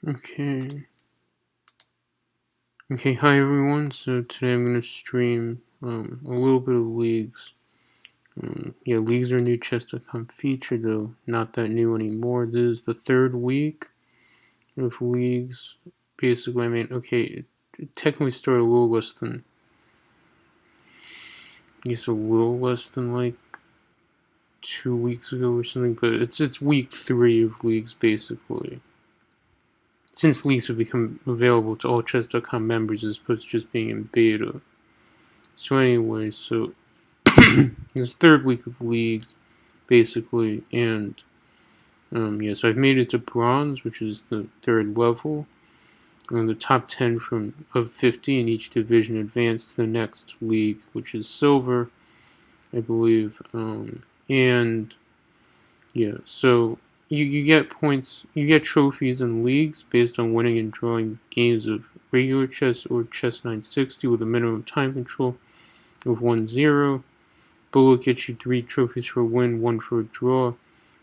Okay. Okay, hi everyone. So today I'm gonna stream a little bit of Leagues. Yeah, Leagues are a new chess.com feature, though not that new anymore. This is the third week of Leagues. Basically, I mean, okay, it technically started a little less than, I guess a little less than like 2 weeks ago or something, but it's week 3 of Leagues basically. Since Leagues have become available to all chess.com members as opposed to just being in beta. So anyway, so this third week of Leagues, basically, and yeah, so I've made it to bronze, which is the third level, and the top 10 of 50 in each division advance to the next league, which is silver, I believe, and yeah, so you get points, you get trophies in leagues based on winning and drawing games of regular chess or chess 960 with a minimum time control of 1-0. Bullet gets you 3 trophies for a win, 1 for a draw.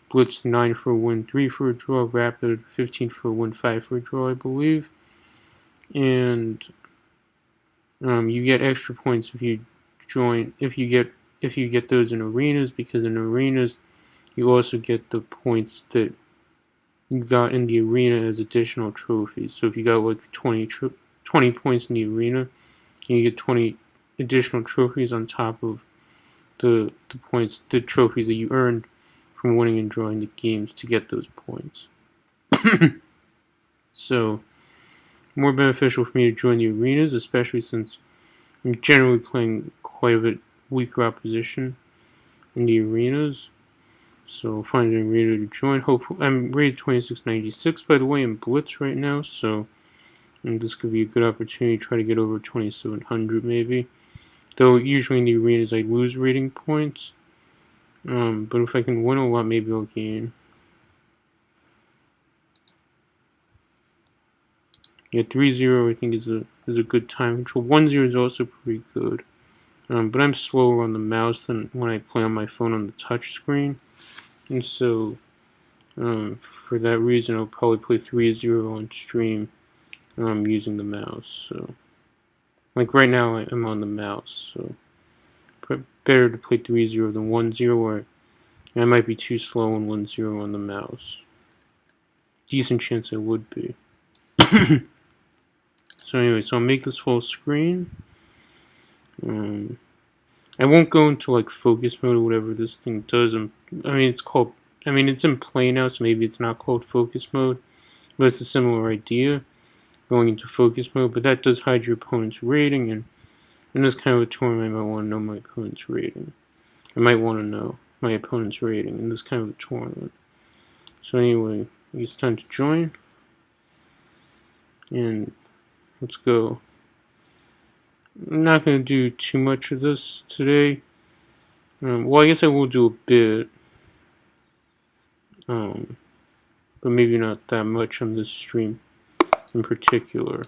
Blitz 9 for a win, 3 for a draw. Rapid 15 for a win, 5 for a draw, I believe. And you get extra points if you get those in arenas, because in arenas you also get the points that you got in the arena as additional trophies. So if you got like 20 points in the arena, you get 20 additional trophies on top of the trophies that you earned from winning and drawing the games to get those points. So, more beneficial for me to join the arenas, especially since I'm generally playing quite a bit weaker opposition in the arenas. So, find an arena to join. Hopefully, I'm rated 2696, by the way, in Blitz right now, so this could be a good opportunity to try to get over 2700 maybe. Though usually in the arenas I lose rating points. But if I can win a lot, maybe I'll gain. Yeah, 3-0 I think is a good time control. 1-0 is also pretty good. But I'm slower on the mouse than when I play on my phone on the touch screen. And so, for that reason, I'll probably play 3-0 on stream using the mouse. So, like right now, I'm on the mouse. So, better to play 3-0 than 1-0, or I might be too slow on 1-0 on the mouse. Decent chance I would be. So anyway, so I'll make this full screen. I won't go into like focus mode or whatever this thing does. It's in play now, so maybe it's not called focus mode, but it's a similar idea, going into focus mode. But that does hide your opponent's rating, and in this kind of a tournament, I might want to know my opponent's rating. I might want to know my opponent's rating in this kind of a tournament. So anyway, it's time to join, and let's go. I'm not going to do too much of this today. Well, I guess I will do a bit. But maybe not that much on this stream in particular.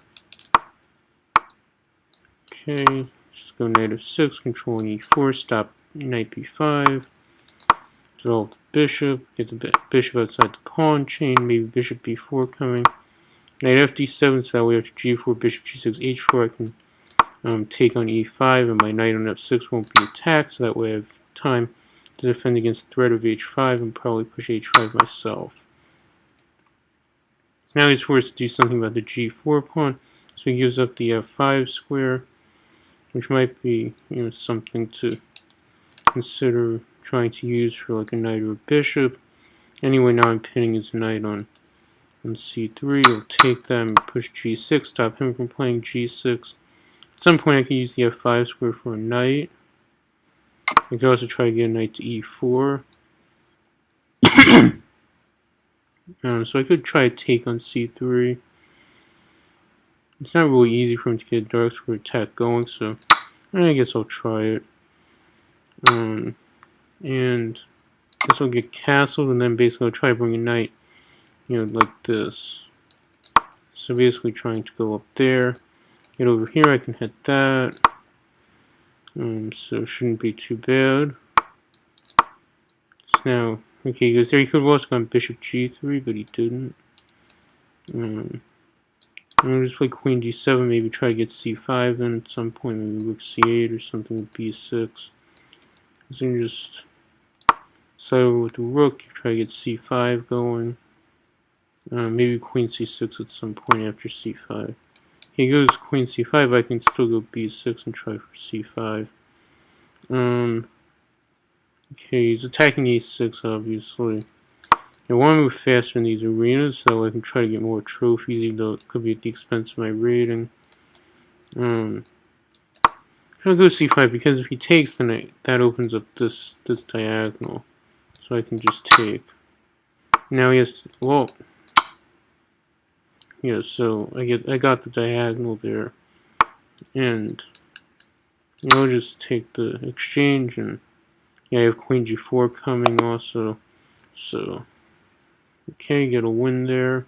Okay, just go knight f6, controlling e4, stop knight b5. Develop the bishop, get the bishop outside the pawn chain, maybe bishop b4 coming. Knight fd7, so that way after g4, bishop g6, h4, I can take on e5, and my knight on f6 won't be attacked, so that way I have time to defend against the threat of h5 and probably push h5 myself. So now he's forced to do something about the g4 pawn, so he gives up the f5 square, which might be, something to consider trying to use for like a knight or a bishop. Anyway, now I'm pinning his knight on c3. I'll take that and push g6, stop him from playing g6. At some point I can use the f5 square for a knight. I could also try to get a knight to e4. So I could try a take on c3. It's not really easy for him to get a dark square attack going, so I guess I'll try it. And this will get castled, and then basically I'll try to bring a knight, like this. So basically trying to go up there. Get over here, I can hit that. So it shouldn't be too bad. So now, okay, he goes there. He could have also gone bishop g3, but he didn't. I'm gonna just play queen d7, maybe try to get c5 in at some point, maybe rook c8 or something with b6. So you just settle with the rook, try to get c5 going. Maybe queen c6 at some point after c5. He goes queen c5, I can still go b6 and try for c5. Okay, he's attacking e6, obviously. I want to move faster in these arenas so I can try to get more trophies, even though it could be at the expense of my rating. I'll go c5 because if he takes, then that opens up this diagonal, so I can just take. Now he has to, well, yeah. So I got the diagonal there, and I'll just take the exchange, and yeah, I have queen g4 coming also. So okay, get a win there.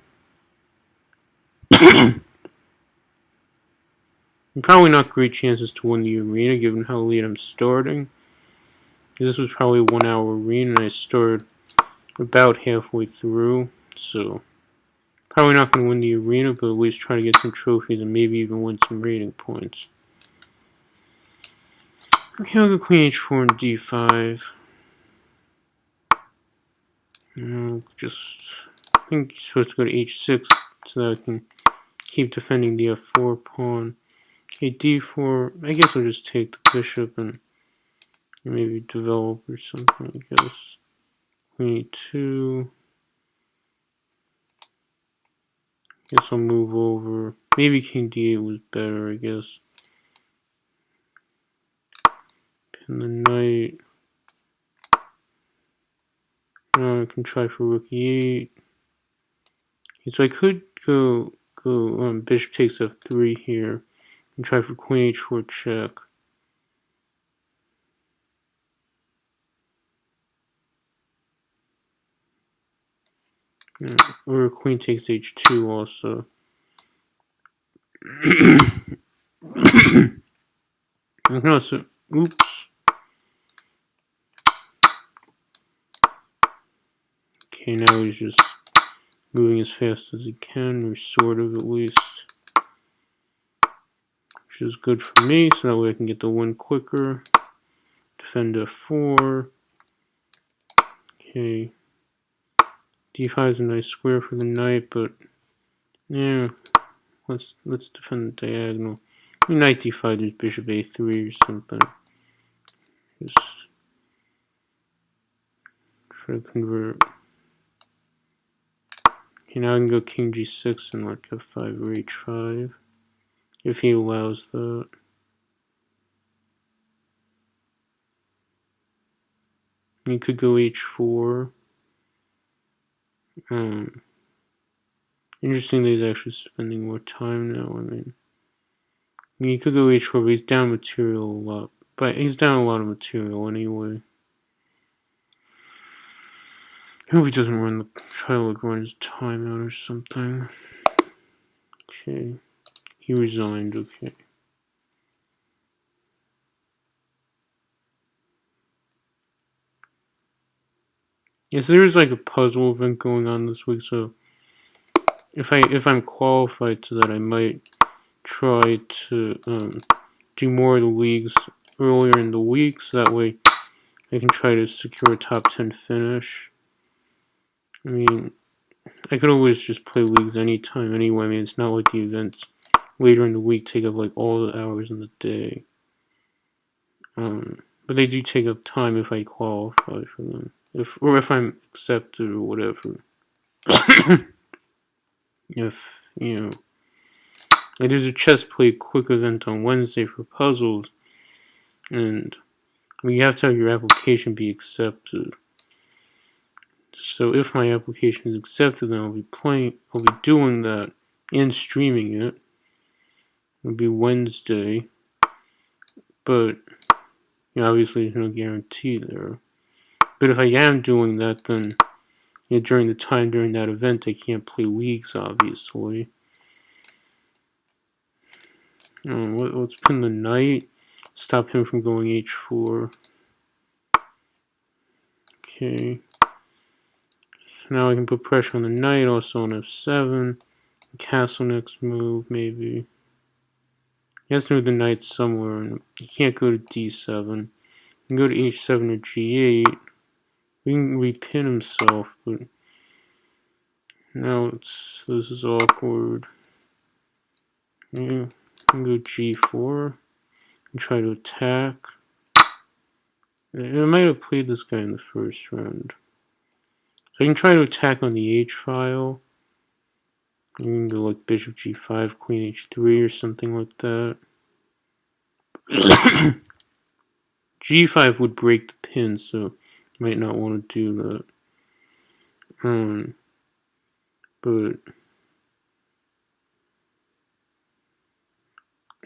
Probably not great chances to win the arena given how late I'm starting. This was probably a 1 hour arena and I started about halfway through, so probably not going to win the arena, but at least try to get some trophies and maybe even win some rating points. Okay, I'll go queen h4 and d5. I think he's supposed to go to h6 so that I can keep defending the f4 pawn. Okay, d4, I guess I'll just take the bishop and maybe develop or something, I guess. Queen e2. Guess I'll move over. Maybe king d8 was better, I guess. And the knight. I can try for rook e8. So I could go bishop takes f3 here and try for queen h4 check. Or queen takes h2 also. No, so oops. Okay, now he's just moving as fast as he can, or sort of at least. Which is good for me, so that way I can get the win quicker. Defend f4. Okay. d5 is a nice square for the knight, but yeah, let's defend the diagonal. Knight d5, there's bishop a3 or something. Just try to convert. Okay, now I can go king g6 and like f5 or h5 if he allows that. You could go h4. Interesting that he's actually spending more time now. I mean, you could go h4, but he's down material a lot. But he's down a lot of material anyway. I hope he doesn't try to run his time out or something. Okay. He resigned, okay. Yes, there's like a puzzle event going on this week, so if I'm qualified to that, I might try to do more of the leagues earlier in the week, so that way I can try to secure a top 10 finish. I mean, I could always just play leagues anytime anyway. I mean, it's not like the events later in the week take up like all the hours in the day. But they do take up time if I qualify for them. If I'm accepted or whatever. If, you know, like there's a chess play quick event on Wednesday for puzzles, and you have to have your application be accepted. So if my application is accepted, then I'll be doing that and streaming it. It'll be Wednesday, but obviously there's no guarantee there. But if I am doing that, then during that event, I can't play leagues, obviously. Let's pin the knight. Stop him from going h4. Okay. Now I can put pressure on the knight, also on f7. Castle next move, maybe. He has to move the knight somewhere, and he can't go to d7. He can go to h7 or g8. We can repin himself, but now this is awkward. Yeah, I can go g4 and try to attack. I might have played this guy in the first round. So I can try to attack on the h file. I can go like bishop g5, queen h3 or something like that. g5 would break the pin, so might not want to do that. But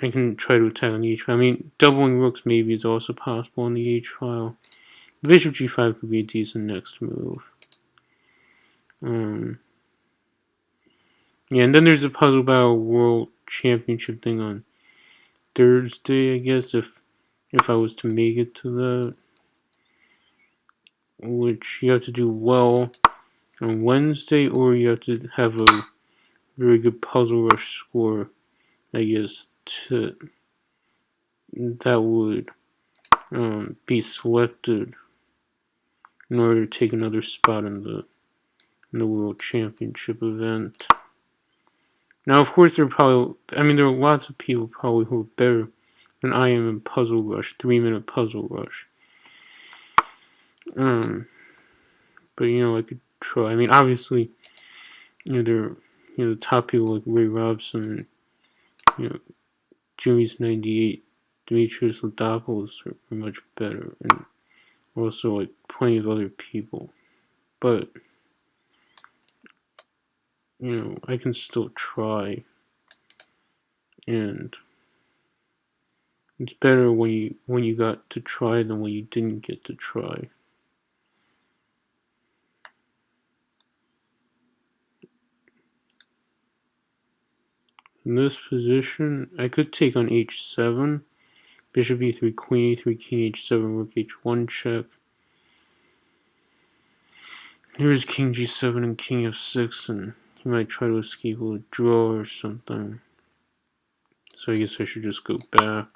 I can try to attack on the h file. I mean, doubling rooks maybe is also possible on the h file. Bishop g5 could be a decent next move. Yeah, and then there's a Puzzle Battle World Championship thing on Thursday, I guess, if I was to make it to that. Which you have to do well on Wednesday, or you have to have a very good Puzzle Rush score, I guess, that would be selected in order to take another spot in the World Championship event. Now, of course, there are lots of people probably who are better than I am in Puzzle Rush, 3-minute Puzzle Rush. But I could try. I mean, obviously, the top people like Ray Robson and Jimmy's 98, Demetrius Ladopoulos are much better, and also like plenty of other people. But I can still try, and it's better when you got to try than when you didn't get to try. In this position, I could take on h7, bishop e3, queen e3, king h7, rook h1 check. Here's king g7 and king f6, and he might try to escape with a draw or something. So I guess I should just go back.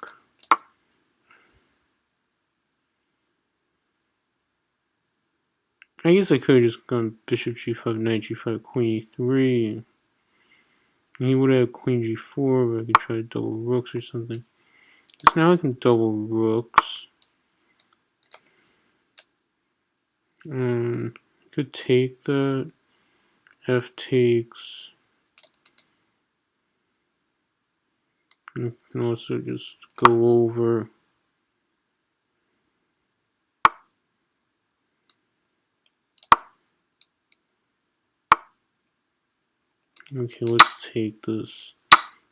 I guess I could have just gone bishop g5, knight g5, queen e3. And he would have queen g4, but I could try to double rooks or something. So now I can double rooks. I could take that. F takes. I can also just go over. Okay, let's take this.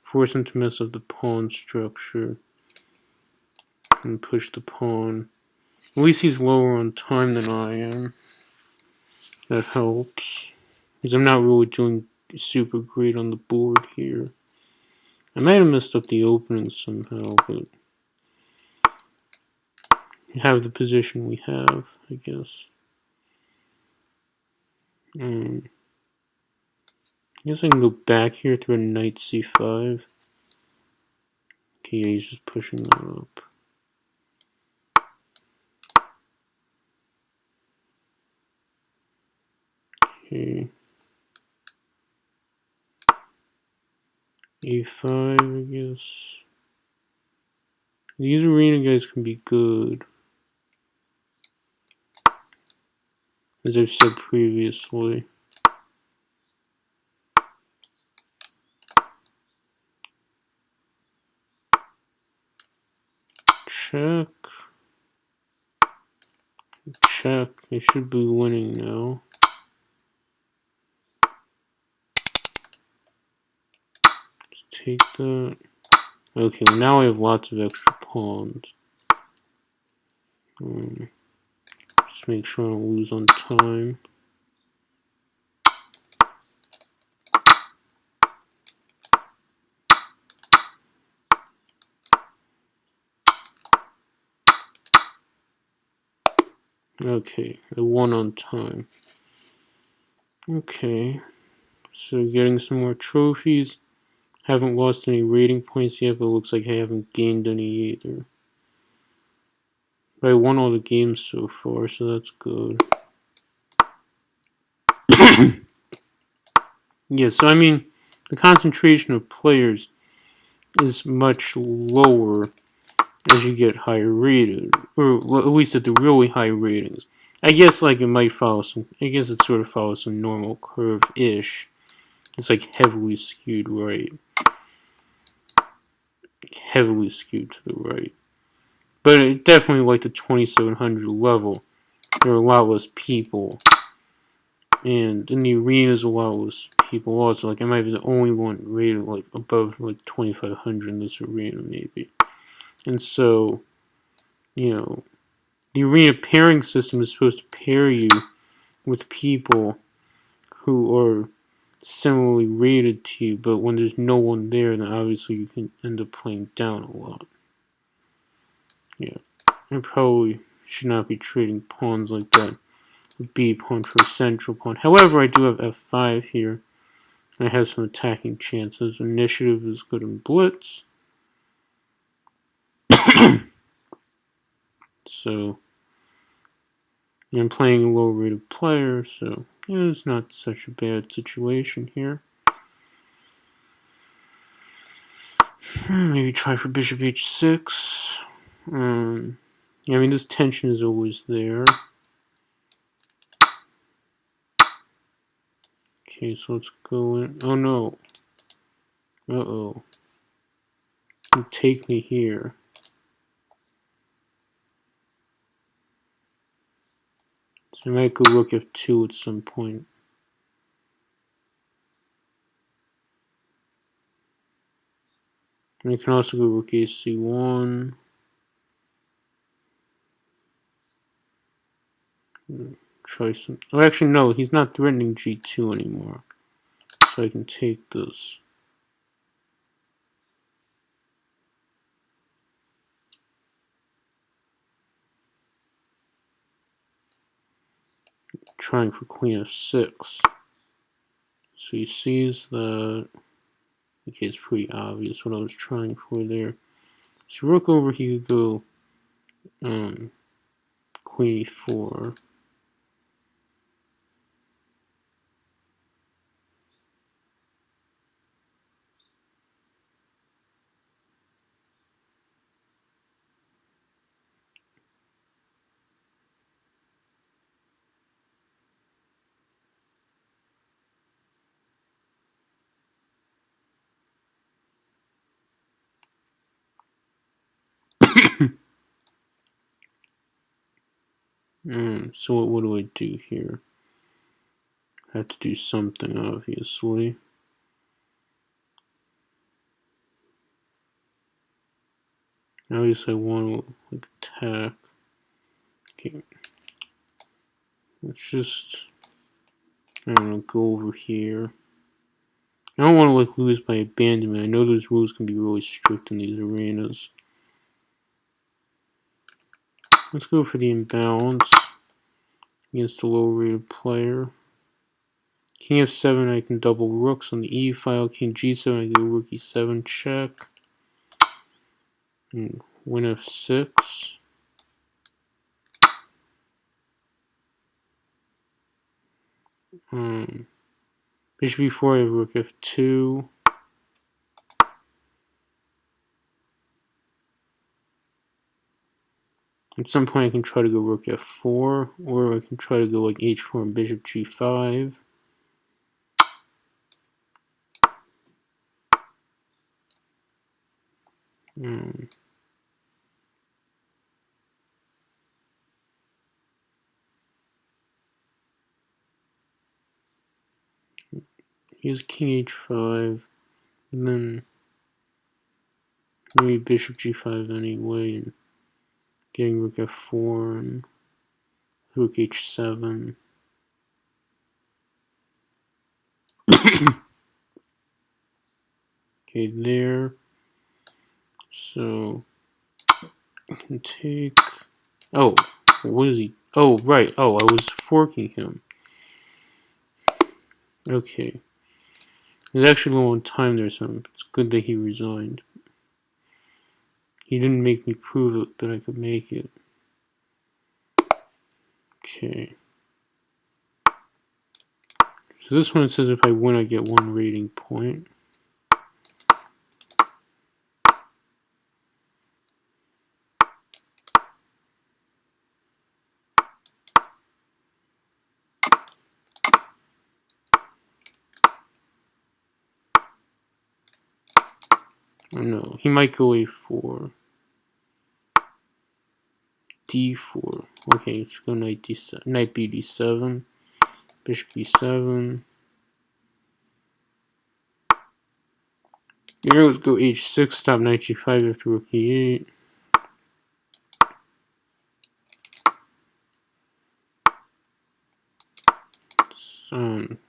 Force him to mess up the pawn structure. And push the pawn. At least he's lower on time than I am. That helps. Because I'm not really doing super great on the board here. I might have messed up the opening somehow, but we have the position we have, I guess. I guess I can go back here through a knight c5. Okay, yeah, he's just pushing that up. Okay. a5, I guess. These arena guys can be good, as I've said previously. Check. Check. I should be winning now. Just take that. Okay, well now I have lots of extra pawns. Just make sure I don't lose on time. Okay, I won on time. Okay, So getting some more trophies. Haven't lost any rating points yet, but it looks like I haven't gained any either. But I won all the games so far, so that's good. Yeah, so I mean, the concentration of players is much lower as you get higher rated, or at least at the really high ratings. I guess like it might follow some. I guess it sort of follows some normal curve-ish. It's like heavily skewed right, heavily skewed to the right. But it definitely like the 2700 level. There are a lot less people, and in the arenas a lot less people also. Like I might be the only one rated like above like 2500 in this arena maybe. And so, you know, the arena pairing system is supposed to pair you with people who are similarly rated to you, but when there's no one there, then obviously you can end up playing down a lot. Yeah, I probably should not be trading pawns like that. B pawn for a central pawn. However, I do have f5 here. I have some attacking chances. Initiative is good in blitz. So, I'm playing a low-rated player, so yeah, it's not such a bad situation here. Maybe try for bishop h6. Yeah, I mean, this tension is always there. Okay, so let's go in. Oh no. Uh-oh. You take me here. So I might go rook f2 at some point. And I can also go rook ac1. Try some. Oh, actually, no, he's not threatening g2 anymore. So I can take this. Trying for queen f6. So he sees that. Okay, it's pretty obvious what I was trying for there. So rook over, he could go queen e4. So what do I do here? I have to do something, obviously. Obviously, I want to like, attack. Okay. Let's just, I don't know, go over here. I don't want to like lose by abandonment. I know those rules can be really strict in these arenas. Let's go for the imbalance against a low-rated player. King f7, I can double rooks on the e file. King g7, I go rook e7 check. And win f6. Bishop e4, I have rook f2. At some point I can try to go rook f4, or I can try to go like h4 and bishop g5. Here's king h5, and then maybe bishop g5 anyway, and getting rook f4 and rook h7. Okay, there. So I can take. Oh, what is he? Oh, right. Oh, I was forking him. Okay. He's actually low on time there, so it's good that he resigned. He didn't make me prove it that I could make it. Okay. So this one, it says if I win, I get 1 rating point. Oh no, he might go A4. D4. Okay, let's go knight D7. Knight B D7. Bishop E7. Here, let's go H6. Stop knight G5 after rook E8.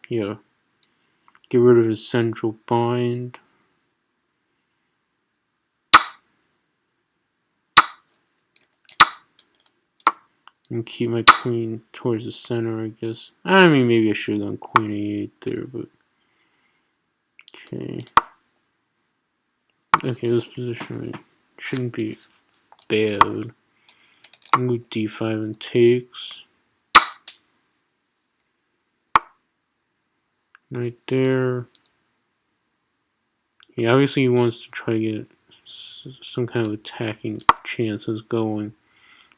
Yeah. Get rid of his central bind. And keep my queen towards the center, I guess. I mean, maybe I should have gone queen A8 there, but... Okay. Okay, this position shouldn't be bad. Move D5 and takes. Right there. He obviously wants to try to get some kind of attacking chances going.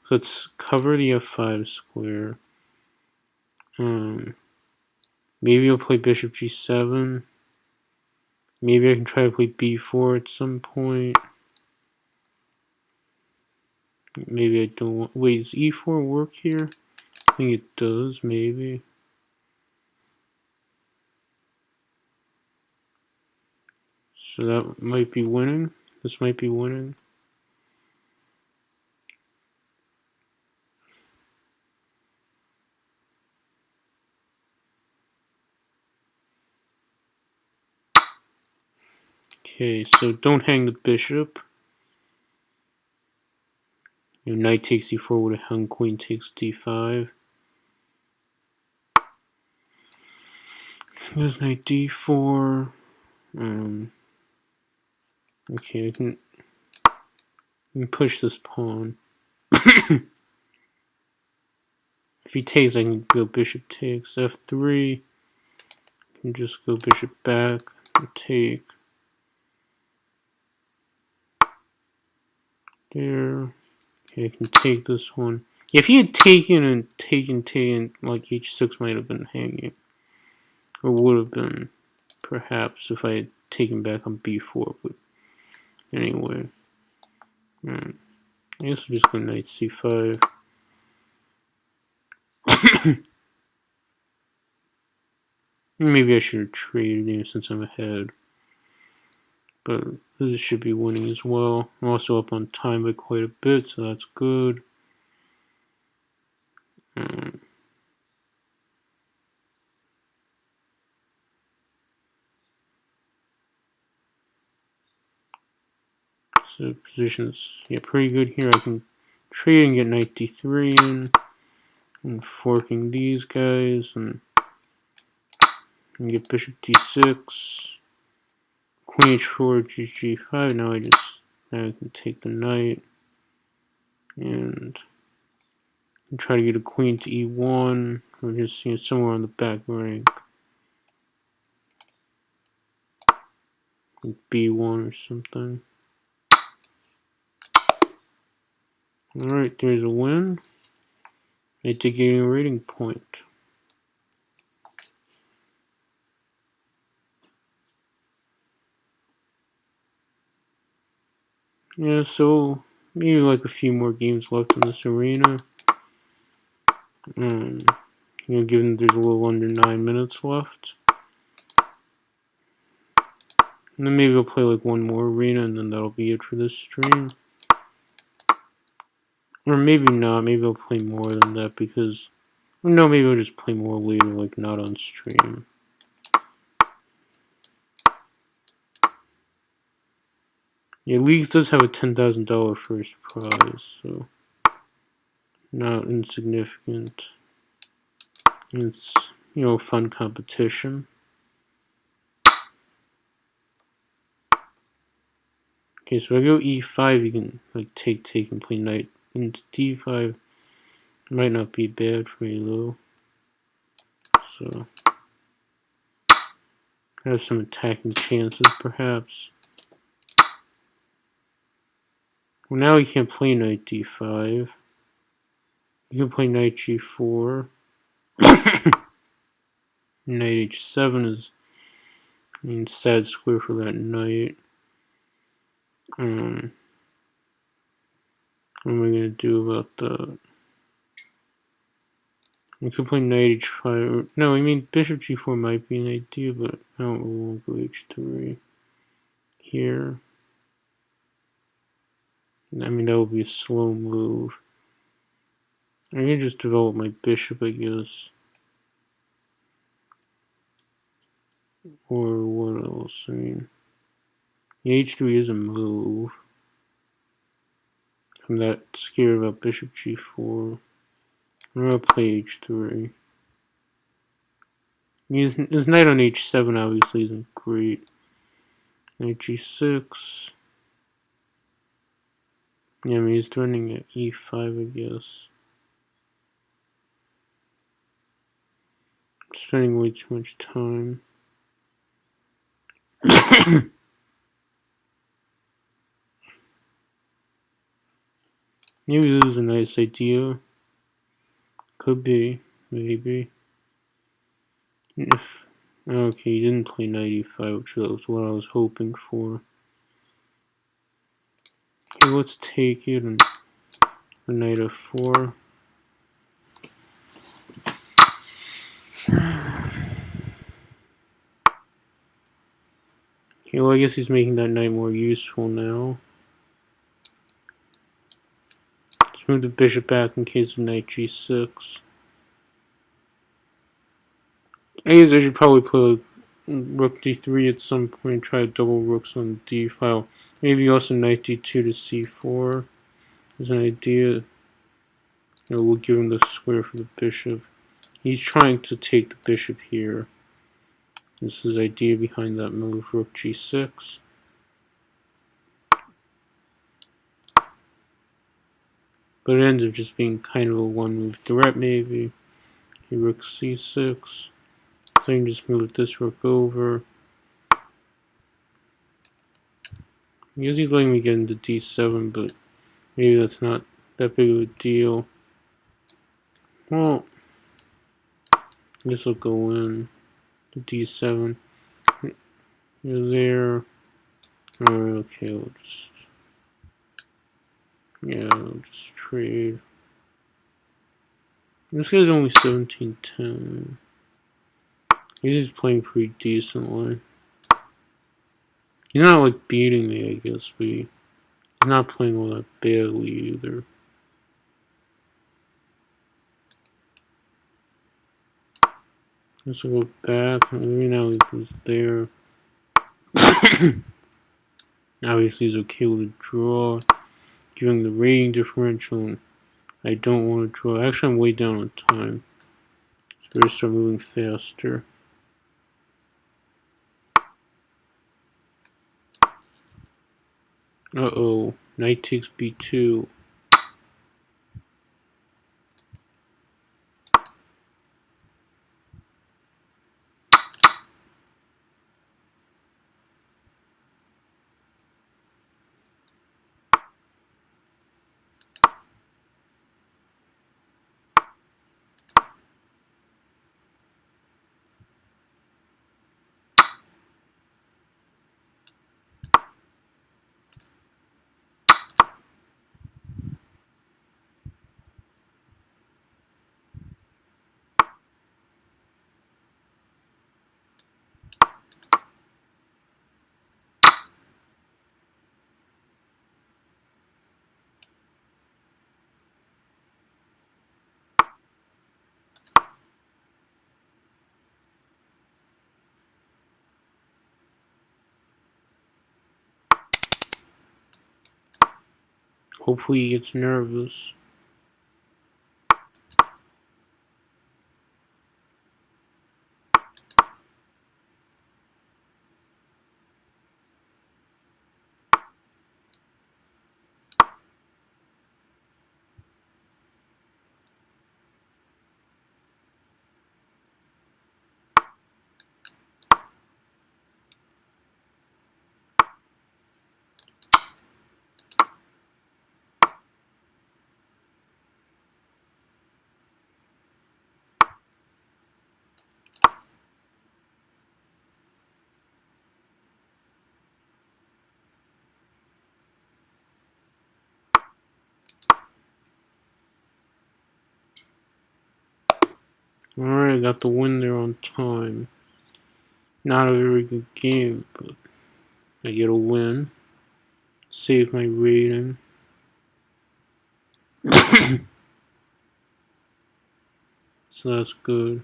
So let's cover the F5 square. Maybe I'll play Bishop G7. Maybe I can try to play B4 at some point. Maybe I don't want... Wait, does E4 work here? I think it does, maybe. So that might be winning. This might be winning. Okay, so don't hang the bishop. Knight takes D4 would have hung queen takes D5. There's knight D4. Okay, I can push this pawn. If he takes, I can go bishop takes. F3. I can just go bishop back and take. There. Okay, I can take this one. If he had taken and taken, like H6 might have been hanging. Or would have been, perhaps, if I had taken back on B4. But anyway. I guess we'll just go knight C5. Maybe I should have traded since I'm ahead. But this should be winning as well. I'm also up on time by quite a bit, so that's good. So position's pretty good here. I can trade and get knight D3 in, and forking these guys, and get bishop D6, queen H4, G5. Now I can take the knight and try to get a queen to E1, or just somewhere on the back rank. B1 or something. Alright, there's a win. I did get a rating point. Yeah, so maybe like a few more games left in this arena. Given there's a little under 9 minutes left. And then maybe I'll play like one more arena and then that'll be it for this stream. Or maybe not, maybe I'll play more than that because... No, maybe I'll just play more later, like not on stream. Yeah, Leagues does have a $10,000 first prize, so... Not insignificant. It's, fun competition. Okay, so I go e5, you can like take and play knight into d5. Might not be bad for me though. So I have some attacking chances perhaps. Well, now he can't play knight d5. You can play knight g4. Knight h7 is a sad square for that knight. What am I going to do about that? You could play knight h5. No, I mean bishop g4 might be an idea, but I don't really want to go h3 here. I mean, that would be a slow move. I can just develop my bishop, I guess. Or what else? I mean, h3 is a move. I'm not scared about bishop g4. I'm gonna play h3. His knight on h7 obviously isn't great. Knight g6. Yeah, I mean, he's threatening at e5, I guess. I'm spending way too much time. Maybe this is a nice idea. Could be, maybe. If okay, he didn't play knight e5, which was what I was hoping for. Okay, let's take it and knight f4. Okay, well I guess he's making that knight more useful now. Let's move the bishop back in case of knight g6. I guess I should probably play rook d3 at some point, try double rooks on the d file. Maybe also knight d2 to c4 is an idea. We'll give him the square for the bishop. He's trying to take the bishop here. This is his idea behind that move, rook g6. But it ends up just being kind of a one-move threat, maybe. Okay, rook c6. So I can just move this rook over. I guess he's letting me get into d7, but maybe that's not that big of a deal. Well, this will go in to d7. You're there. Okay, we'll just... yeah, I'll just trade. This guy's only 1710. He's just playing pretty decently. He's not like beating me, I guess, but he's not playing all that badly either. Let's go back. Maybe now he's there. Obviously, he's okay with a draw. Given the rating differential, I don't want to draw. Actually, I'm way down on time. So better start moving faster. Uh-oh. Knight takes b2. Hopefully he gets nervous. Alright, I got the win there on time. Not a very good game, but I get a win. Save my rating. So that's good.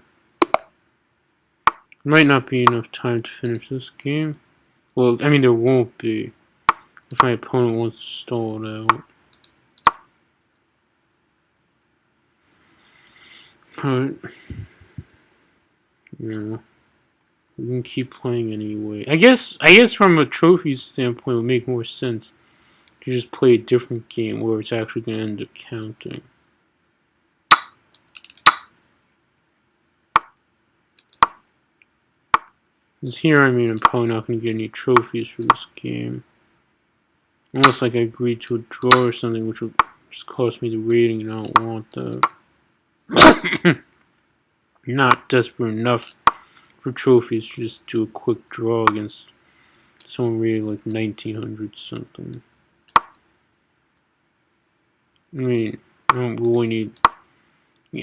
Might not be enough time to finish this game. Well, I mean, there won't be if my opponent wants to stall it out. But, yeah, we can keep playing anyway. I guess from a trophy standpoint, it would make more sense to just play a different game where it's actually going to end up counting. Because here, I mean, I'm probably not going to get any trophies for this game. Unless, like, I agreed to a draw or something, which would just cost me the rating, and I don't want that. Not desperate enough for trophies to just do a quick draw against someone rated like 1900 something. I mean, I don't really need.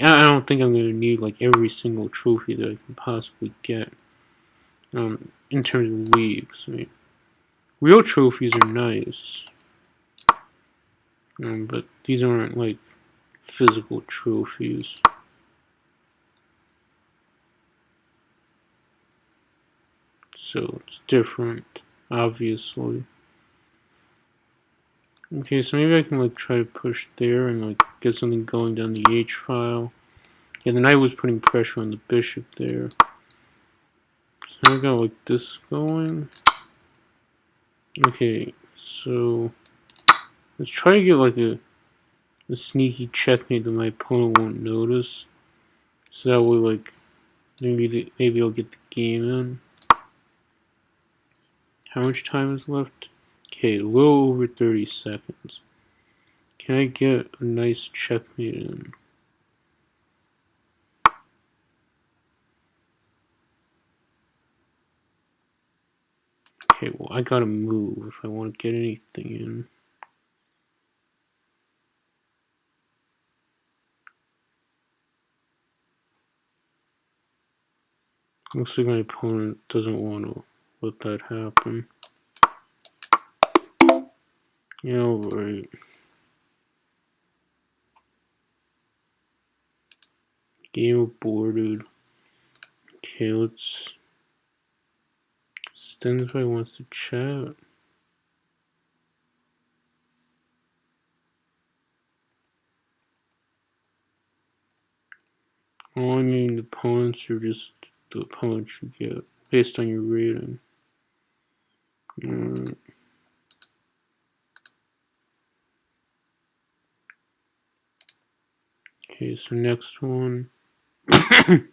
I don't think I'm going to need like every single trophy that I can possibly get. In terms of leagues, I mean, real trophies are nice, but these aren't like physical trophies. So it's different, obviously. Okay, so maybe I can like try to push there and like get something going down the H file. Yeah, the knight was putting pressure on the bishop there. So I got like this going. Okay, so let's try to get like a sneaky checkmate that my opponent won't notice. So that way, like, maybe I'll get the game in. How much time is left? Okay, a little over 30 seconds. Can I get a nice checkmate in? Okay, well, I gotta move if I want to get anything in. Looks like my opponent doesn't want to let that happen. Yeah, alright. Game aborted. Okay, let's... Stensby wants to chat. Well, I mean, the opponents are just the opponents you get based on your rating. Okay, so next one. So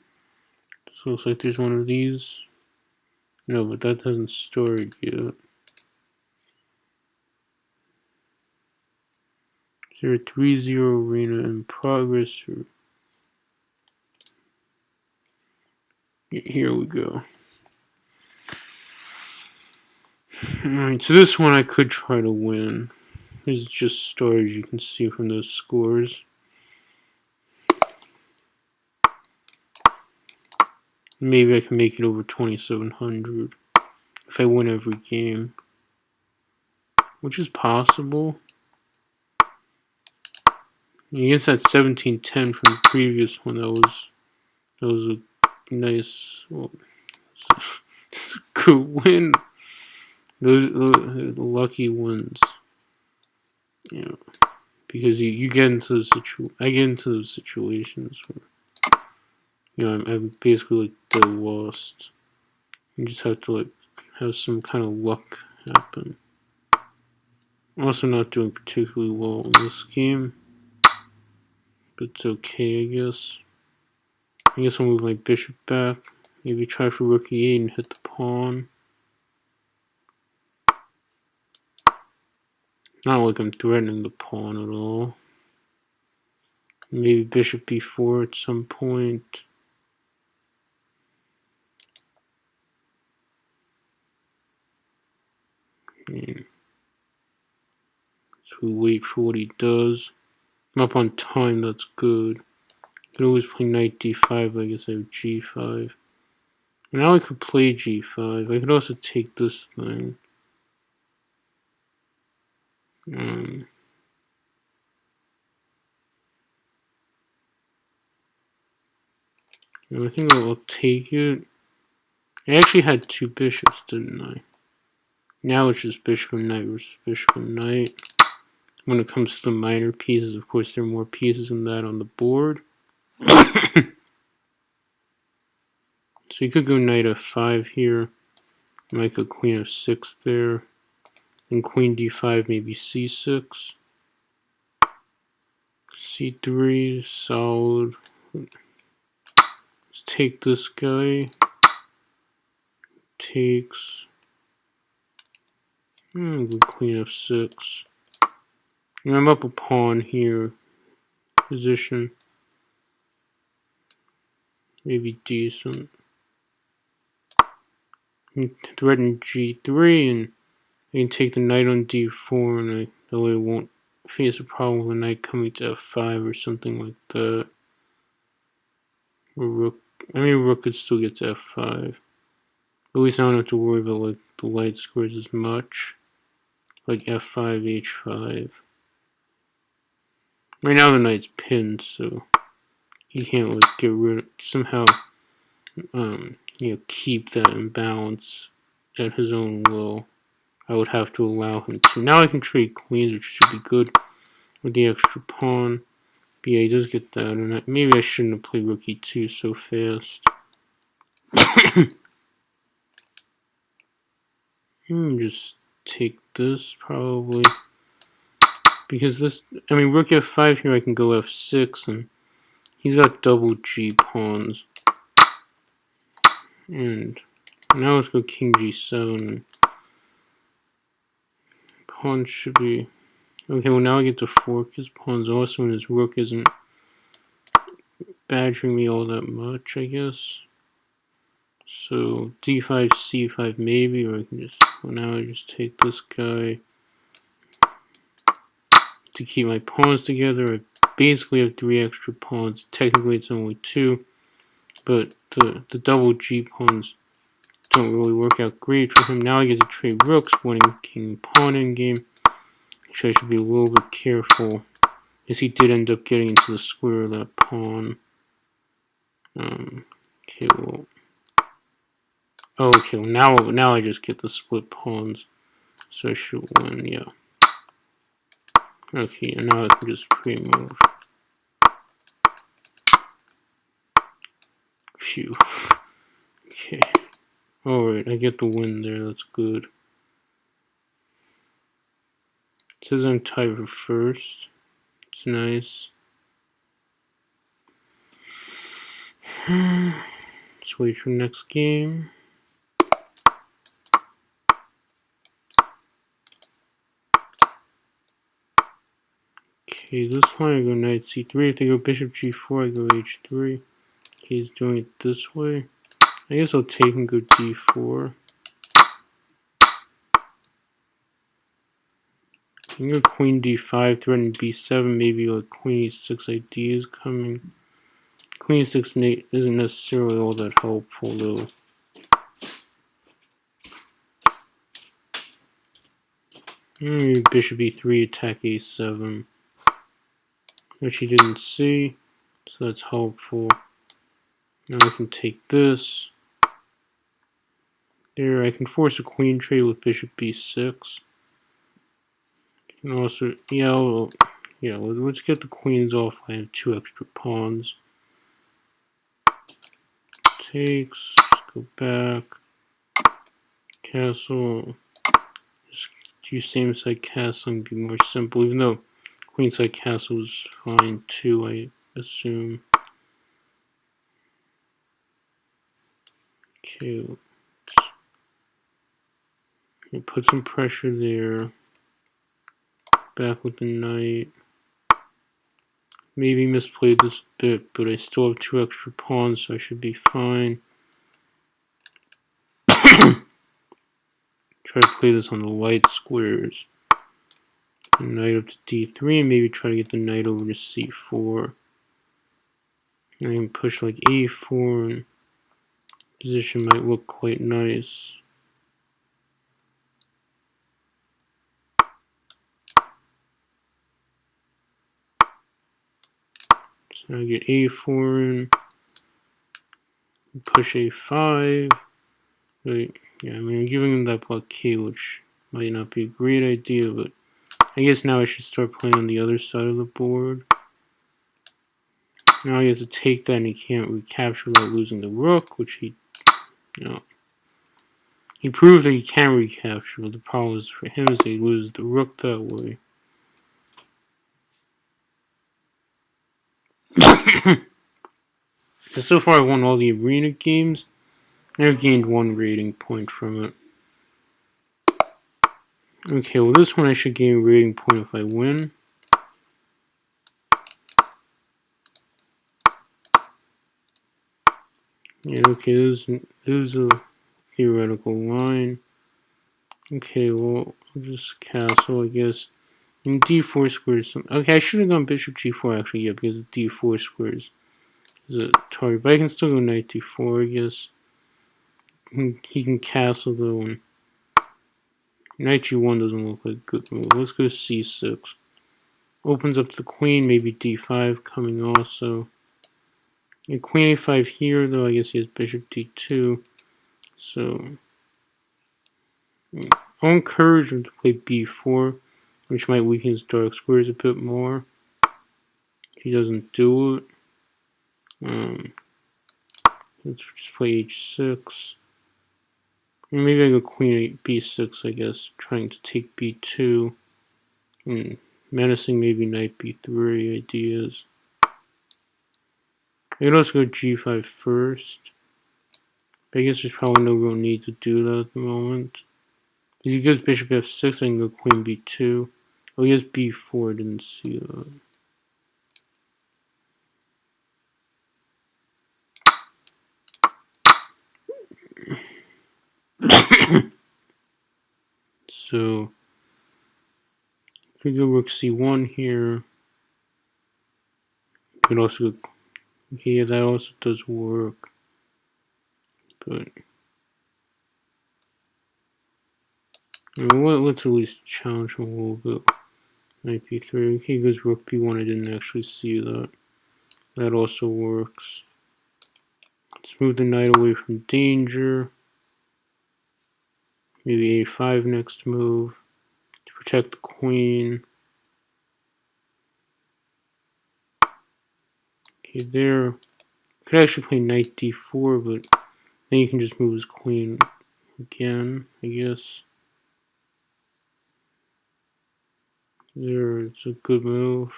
looks like there's one of these. No, but that hasn't started yet. Is there a 3-0 arena in progress? Or... Here we go. Alright, so this one I could try to win. This is just started, you can see from those scores. Maybe I can make it over 2,700 if I win every game, which is possible. I guess that 1710 from the previous one, that was a nice, well, good win. Those the lucky ones, you know, because you get into the I get into those situations where, you know, I'm basically like dead lost. You just have to like have some kind of luck happen. I'm also not doing particularly well in this game, but it's okay, I guess. I guess I'll move my bishop back. Maybe try for rook e8 and hit the pawn. Not like I'm threatening the pawn at all. Maybe bishop b4 at some point. Yeah. So we wait for what he does. I'm up on time, that's good. Could always play knight d5, I guess I have g5. Now I could play g5. I could also take this thing. I think I'll take it. I actually had two bishops, didn't I? Now it's just bishop and knight versus bishop and knight. When it comes to the minor pieces, of course, there are more pieces than that on the board. So you could go knight f5 here. Might go queen f6 there. And queen d5, maybe c6. c3, solid. Let's take this guy. Takes. Go queen f6. I'm up a pawn here. Position. Maybe decent. Threaten g3, and I can take the knight on d4, and that way I won't face a problem with the knight coming to f5 or something like that. Or rook. I mean, rook could still get to f5. At least I don't have to worry about like the light squares as much. Like f5, h5. Right now the knight's pinned, so he can't like get rid of somehow. Keep that imbalance at his own will. I would have to allow him to. Now I can trade queens, which should be good with the extra pawn. But yeah, he does get that, and maybe I shouldn't have played rook e2 so fast. Just take this, probably. Because this, I mean, rook f5 here, I can go f6, and he's got double g pawns. And now let's go king g7. Pawn should be... Okay, well now I get to fork his pawns also, and his rook isn't badgering me all that much, I guess. So d5, c5 maybe, or I can just... Well, now I just take this guy to keep my pawns together. I basically have 3 extra pawns. Technically it's only 2, but the double g pawns don't really work out great for him. Now I get to trade rooks, winning king pawn in game. Actually, I should be a little bit careful, because he did end up getting into the square of that pawn. Okay, well... Oh, okay, well now I just get the split pawns, so I should win, yeah. Okay, and now I can just pre-move. Phew. Okay. Alright, I get the win there, that's good. It says I'm tied for first. It's nice. Let's wait for the next game. Okay, this line I go knight c3. If they go bishop g4, I go h3. Okay, he's doing it this way. I guess I'll take and go d4. I can go queen d5, threaten b7, maybe like queen e6 ideas coming. Queen e6 isn't necessarily all that helpful though. Maybe bishop e3, attack a7, which he didn't see, so that's helpful. Now I can take this. There, I can force a queen trade with bishop b6. And also, let's get the queens off. I have 2 extra pawns. Takes, let's go back. Castle. Just do same side castle and be more simple, even though queenside castle is fine too, I assume. Okay, let's put some pressure there. Back with the knight. Maybe misplayed this a bit, but I still have 2 extra pawns, so I should be fine. Try to play this on the light squares. The knight up to d3, and maybe try to get the knight over to c4. And I can push like a4, and position might look quite nice. So I get a4 in, push a5. But yeah, I mean, I'm giving him that blockade, which might not be a great idea, but I guess now I should start playing on the other side of the board. Now he has to take that, and he can't recapture without losing the rook, which he, you know, he proved that he can recapture. But the problem is for him is that he loses the rook that way. So far, I won all the arena games. I've gained 1 rating point from it. Okay, well, this one I should gain a rating point if I win. Yeah, okay, this is a theoretical line. Okay, well, I'll just castle, I guess. And d4 squares. Okay, I should have gone bishop g4 actually, yeah, because d4 squares is a target. But I can still go knight d4, I guess. He can castle though, and knight g1 doesn't look like a good move. Let's go c6. Opens up the queen, maybe d5 coming also. And queen a5 here, though, I guess he has bishop d2. So I'll encourage him to play b4, which might weaken his dark squares a bit more. If he doesn't do it. Let's just play h6. Maybe I go queen 8, b6, I guess, trying to take b2. And menacing maybe knight b3 ideas. I could also go g5 first. But I guess there's probably no real need to do that at the moment. If he goes bishop f6, I can go queen b2. Oh, he has b4, I didn't see that. So, if we go rook c1 here, we could also go, okay, yeah, that also does work. But, I mean, let's at least challenge him a little bit. Knight b3, okay, he goes rook b1, I didn't actually see that. That also works. Let's move the knight away from danger. Maybe a5 next move to protect the queen. Okay, there. Could actually play knight d4, but then you can just move his queen again, I guess. There, it's a good move.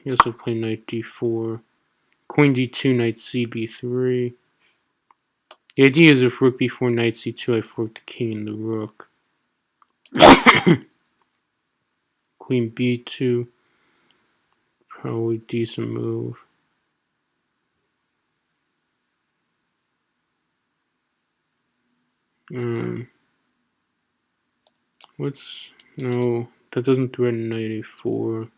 He also play knight d4. Queen d2, knight c b3. The idea is if rook b4, knight c2, I fork the king and the rook. Queen b2. Probably decent move. What's... No, that doesn't threaten knight a4.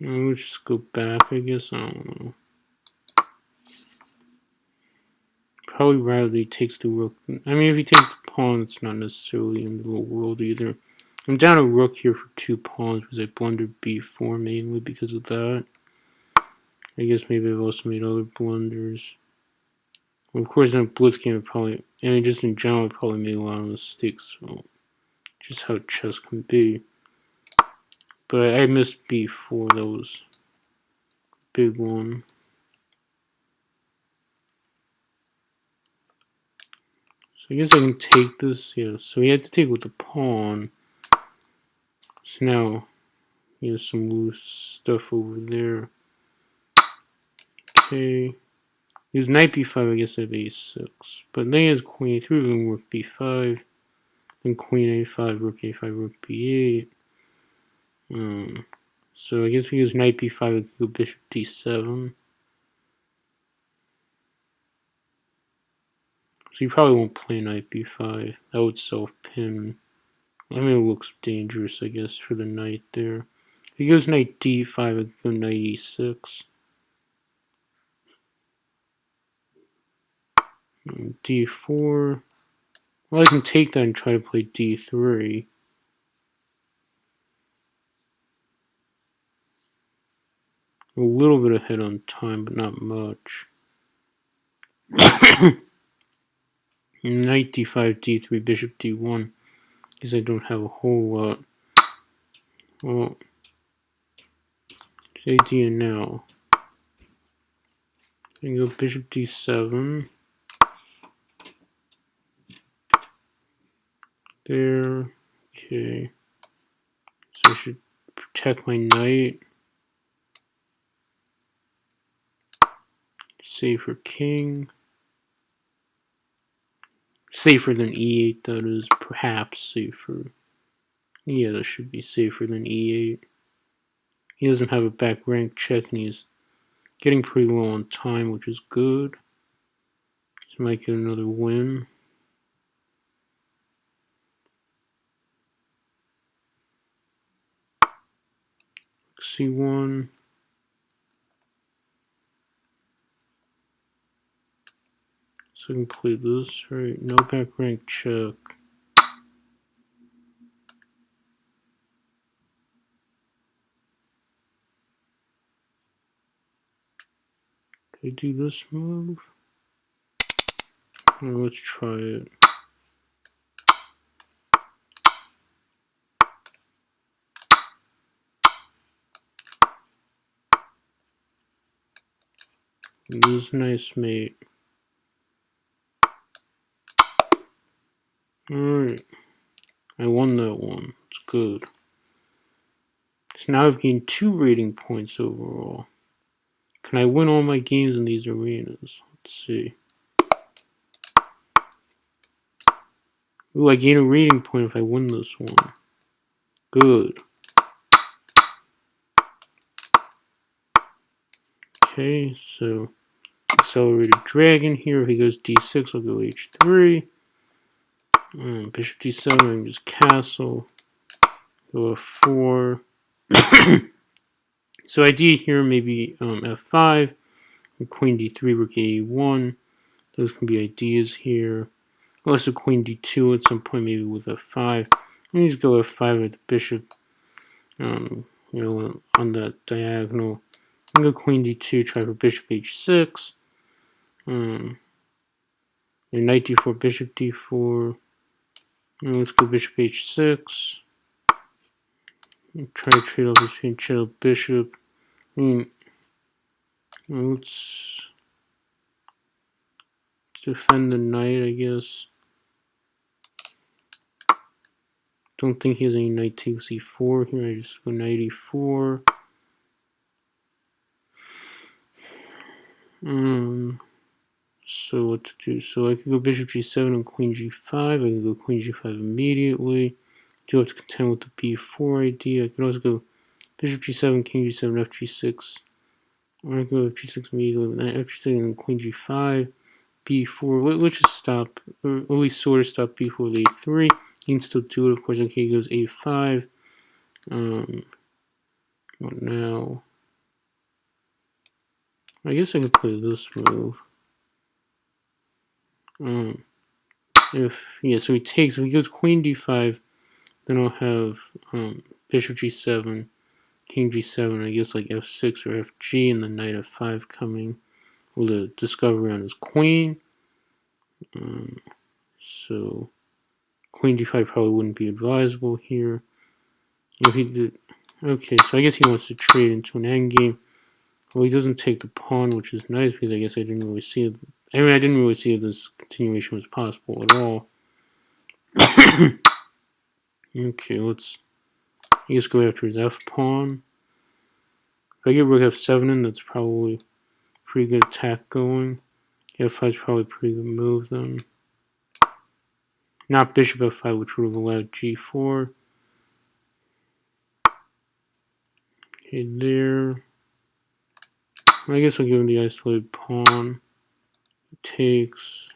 We'll just go back, I guess. I don't know. Probably rather he takes the rook. I mean, if he takes the pawn, it's not necessarily in the real world either. I'm down a rook here for 2 pawns because I blundered b4 mainly because of that. I guess maybe I've also made other blunders. Well, of course, in a blitz game, I probably, I mean, just in general, I probably made a lot of mistakes. So, just how chess can be. But I missed b4. That was a big one. So I guess I can take this. Yeah. So he had to take with the pawn. So now he has some loose stuff over there. Okay. Use knight b5, I guess I have a6. But then he has queen a3, then rook b5. Then queen a5, rook, rook b8. So I guess we use knight b5, we could go bishop d7. So you probably won't play knight b5. That would self-pin I mean, it looks dangerous, I guess, for the knight there. If he goes knight d5, I could go knight e6. d4. Well, I can take that and try to play d3. A little bit ahead on time, but not much. Knight d5, d3, bishop d1, because I don't have a whole lot. Well, the idea now. I can go bishop d7. There. Okay. So I should protect my knight. Save for king. Safer than e8, that is. Perhaps safer. Yeah, that should be safer than e8. He doesn't have a back rank check, and he's getting pretty low on time, which is good. He might get another win. c1. So I can play this, right? No back rank check. Can I do this move? Well, let's try it. This is nice, mate. Alright. I won that one. It's good. So now I've gained 2 rating points overall. Can I win all my games in these arenas? Let's see. Ooh, I gain a rating point if I win this one. Good. Okay, so accelerated dragon here. If he goes d6, I'll go h3. Bishop d7, I can just castle. Go f4. So idea here maybe f5. And queen d3, rook a1. Those can be ideas here. Also queen d2 at some point, maybe with f5. Let me just go f5 with the bishop, you know, on that diagonal. I'm going to go queen d2, try for bishop h6. And knight d4, bishop d4. And let's go bishop h6. And try to trade off this pinch bishop. Let's defend the knight, I guess. Don't think he has any knight takes e4 here. I just go knight e4. So what to do? So I could go bishop g7 and queen g5. I can go queen g5 immediately. Do have to contend with the b4 idea. I can also go bishop g7, king g7, fg6. Or I can go f6 immediately, f6 and queen g5, b4. Let's just stop, or at least sort of stop b4 with a3. You can still do it, of course. Okay, he goes a5. What now? I guess I could play this move. So he takes, if he goes queen d5, then I'll have bishop g7, king g7, I guess like f6 or fg, and then knight f5 coming with a discovery on his queen. So queen d5 probably wouldn't be advisable here. If he did, okay, so I guess he wants to trade into an endgame. Well, he doesn't take the pawn, which is nice because I guess I didn't really see it. I mean, I didn't really see if this continuation was possible at all. Okay, let's go after his f pawn. If I get rook f7 in, that's probably a pretty good attack going. f5 is probably a pretty good move then. Not bishop f5, which would have allowed g4. Okay, there. I guess I'll give him the isolated pawn. It takes.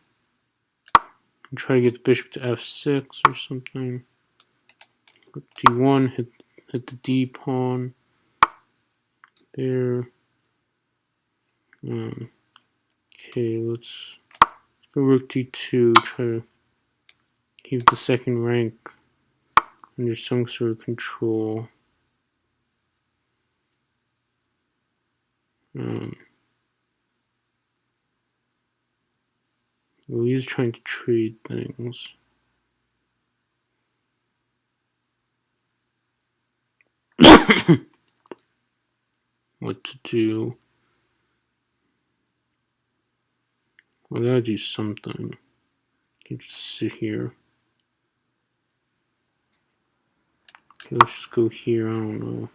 And try to get the bishop to f6 or something. Rook d1, hit the d pawn there. Okay, let's go rook d2, try to keep the second rank under some sort of control. Well, he's trying to trade things. What to do? I gotta do something. I can just sit here. Okay, let's just go here. I don't know.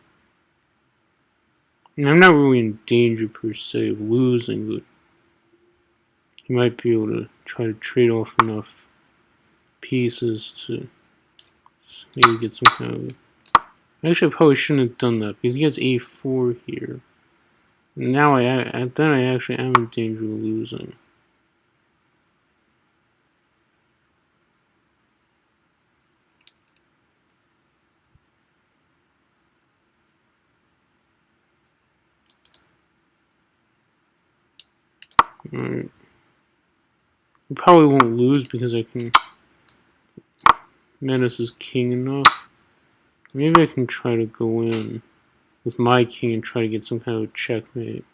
And I'm not really in danger per se of losing, but he might be able to try to trade off enough pieces to maybe get some kind of. Actually, I probably shouldn't have done that because he has a4 here. And now then I actually am in danger of losing. Alright. I probably won't lose because I can menace his king enough. Maybe I can try to go in with my king and try to get some kind of checkmate.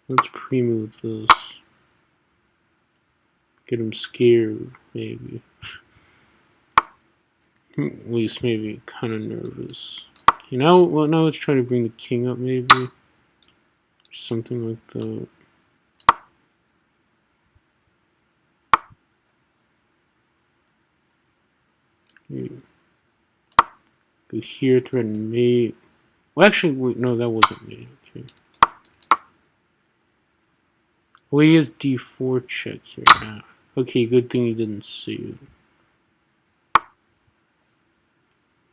Let's pre-move this. Get him scared, maybe. At least maybe kind of nervous. Okay, now let's try to bring the king up, maybe. Something like that. Go here, threaten mate. Well, actually, wait, no, that wasn't me. Okay. Well, he has d4 check here. Ah. Okay, good thing he didn't see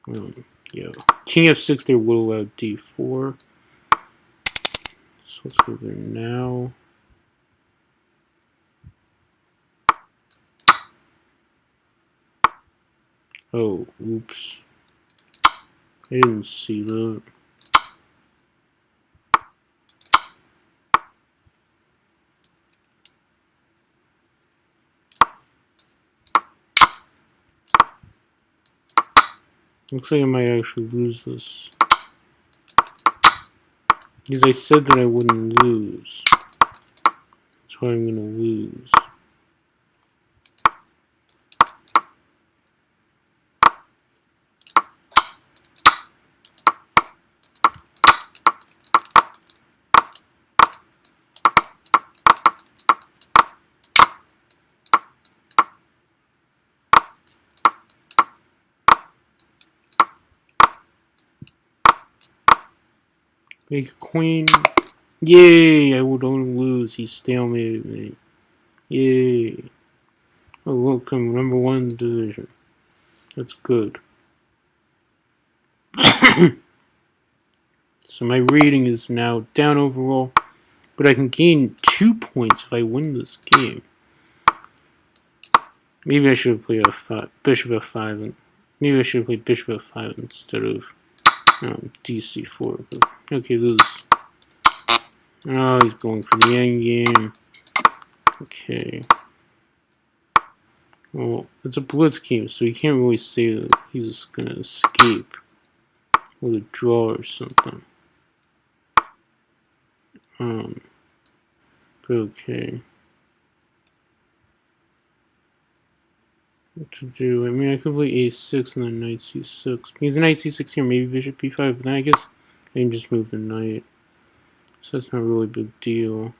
it. Yeah. King f6 there would allow d4. So let's go there now. Oh, oops. I didn't see that. Looks like I might actually lose this. Because I said that I wouldn't lose. That's why I'm going to lose. Make queen. Yay! I would only lose. He stalemated me. Yay. Oh, look, I'm #1 division. That's good. So my rating is now down overall, but I can gain 2 points if I win this game. Maybe I should have played f5, bishop f5, and maybe I should have played bishop f5 instead of dc4. But, okay, this is. Oh, he's going for the endgame. Okay. Well, it's a blitz game, so you can't really say that he's gonna escape with a draw or something. But okay. What to do? I mean, I could play a6 and then knight c6. Because knight c6 here, maybe bishop b5, but then I guess I can just move the knight. So that's not really a big deal.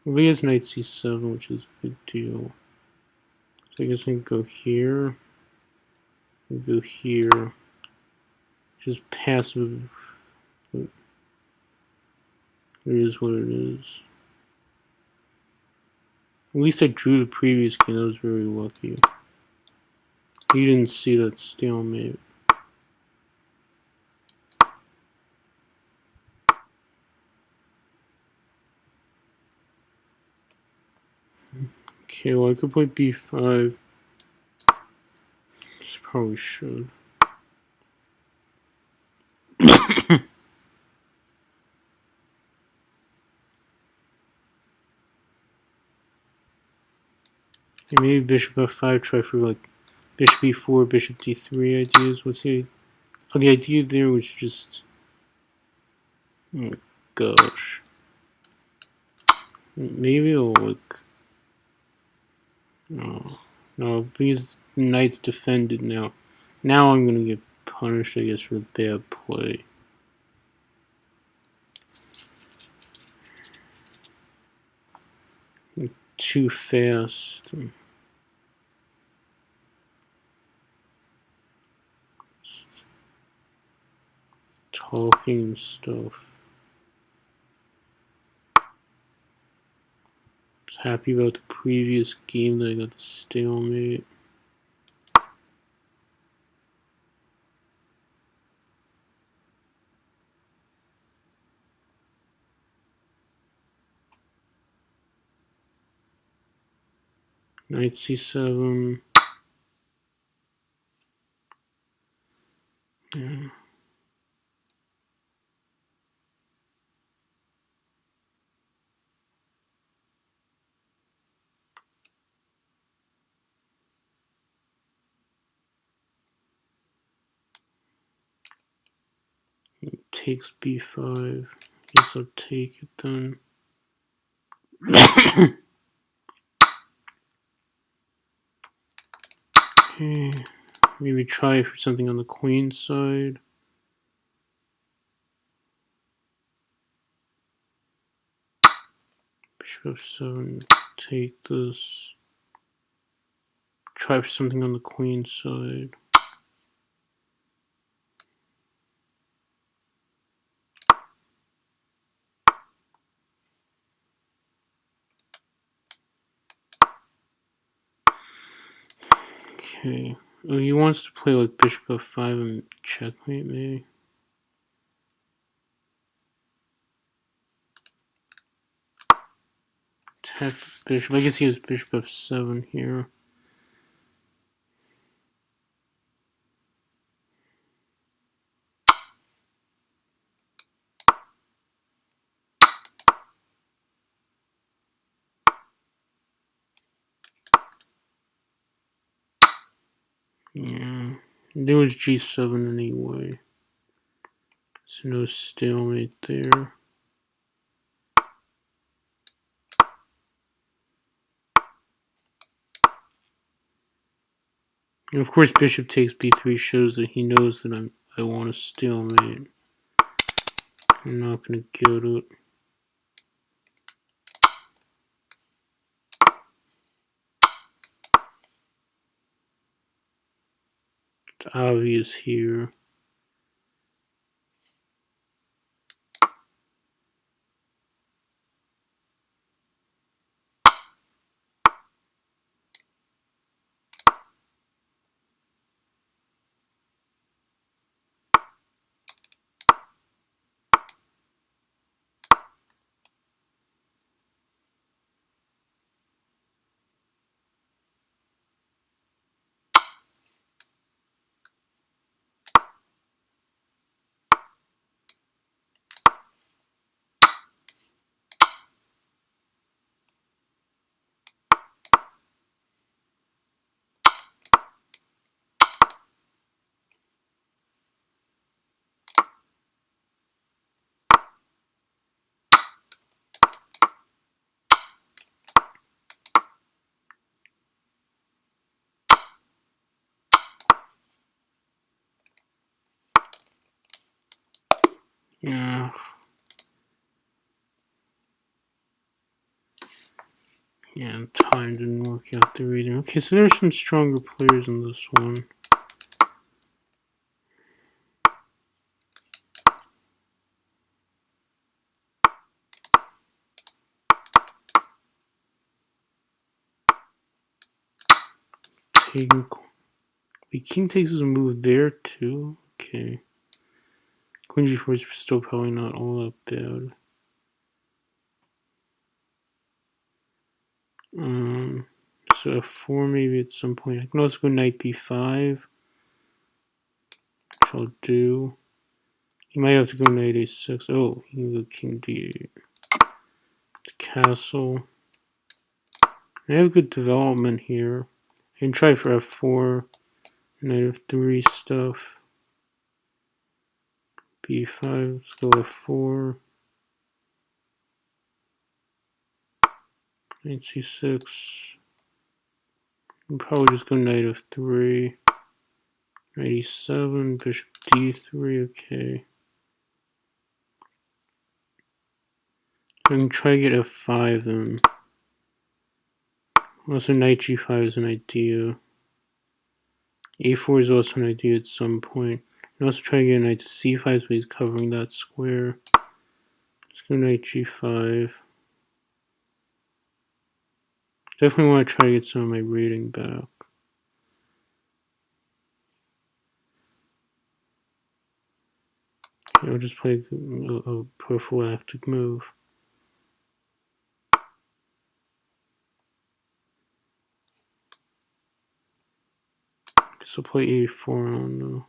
Well, he has knight c7, which is a big deal. So I guess I can go here. And go here. Just passive. But it is what it is. At least I drew the previous king. That was very lucky. He didn't see that stalemate. Okay, well I could play b5. Just probably should. Maybe bishop f5, try for like bishop e4, bishop d3 ideas. What's the... Oh, the idea there was just... Oh gosh. Maybe it'll like... Oh, no, because the knight's defended now. Now I'm gonna get punished, I guess, for bad play. Too fast. Talking and stuff. Was happy about the previous game that I got the stalemate. Knight c7. Yeah. Takes b5. Guess I'll take it then. Okay. Maybe try for something on the queen side. Bishop f7. Take this. Try for something on the queen side. Okay. Oh, he wants to play like bishop f5 and checkmate, maybe. Attack bishop. I guess he has bishop f7 here. Yeah. There was g7 anyway. So no stalemate there. And of course, bishop takes b3 shows that he knows that I want a stalemate. I'm not gonna get it. It's obvious here. Yeah. Yeah, time didn't work out there either. Okay, so there's some stronger players in this one. Taking. Wait, king takes his move there too? Okay. Queen g4 is still probably not all that bad. So f4 maybe at some point. I can also go knight b5, which I'll do. He might have to go knight a6. Oh, he can go king d8. Castle. I have good development here. I can try for f4, knight f3 stuff. b5, let's go f4. Knight c6. I'll probably just go knight f3. Knight e7, bishop d3, okay. I can try to get f5 then. Also knight g5 is an idea. a4 is also an idea at some point. I can also try to get a knight to c5 so he's covering that square. Let's go knight g5. Definitely want to try to get some of my rating back. I'll just play a prophylactic move. Guess I'll play a4, I don't know.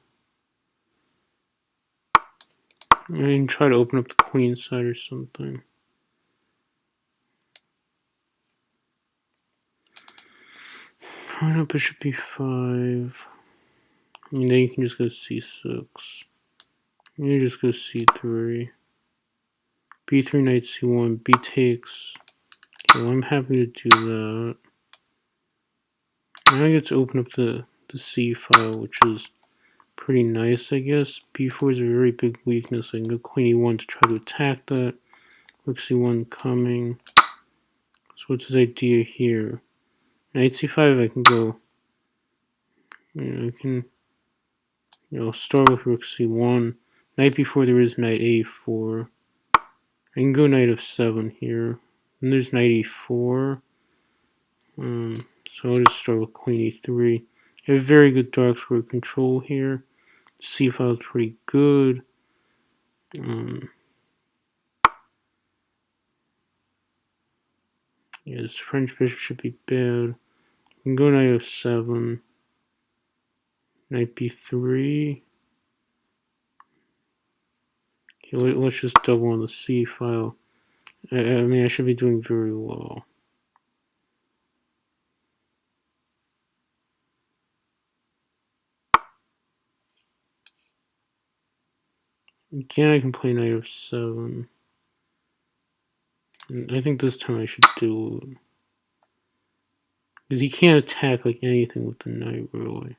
I can try to open up the queen side or something. Why not bishop b5? I mean, then you can just go c6. You just go c3. b3, knight c1, b takes. Okay, well, I'm happy to do that. Now I get to open up the c file, which is pretty nice, I guess. b4 is a very big weakness. I can go queen e1 to try to attack that. Rook c1 coming. So what's his idea here? Knight c5, I can go. I can, start with rook c1. Knight b4, there is knight a4. I can go knight f7 here. And there's knight e4. So I'll just start with queen e3. I have very good dark square control here. C file is pretty good. Yeah, this French bishop should be bad. I can go knight f7. Knight b3. Okay, let's just double on the C file. I mean, I should be doing very well. Again, I can play knight f7. And I think this time I should do it. Because he can't attack like anything with the knight, really.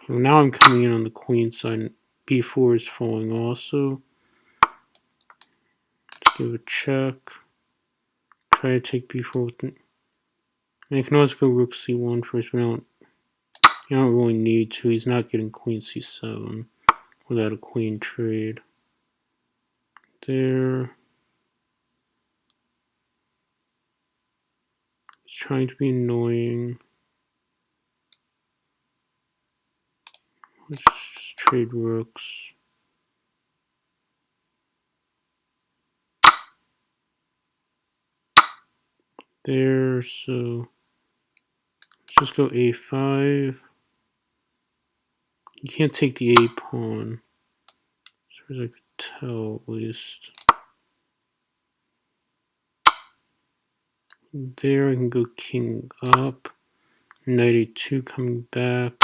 Well, now I'm coming in on the queen side, and b4 is falling also. Let's give a check. Try to take b4 with the... I can also go rook c1 first, but you don't really need to. He's not getting queen c7 without a queen trade. There. He's trying to be annoying. Let's just trade rooks. There, so let's just go a5. You can't take the a pawn, as far as I could tell, at least. There, I can go king up. Knight a2 coming back.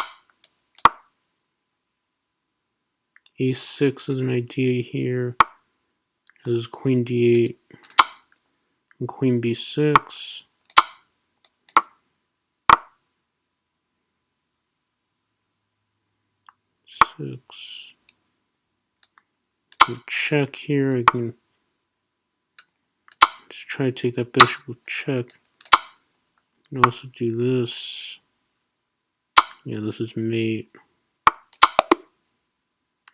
a6 is an idea here. This is queen d8 and queen b6. 6. Check here. I can just try to take that bishop with check. And also do this. Yeah, this is mate.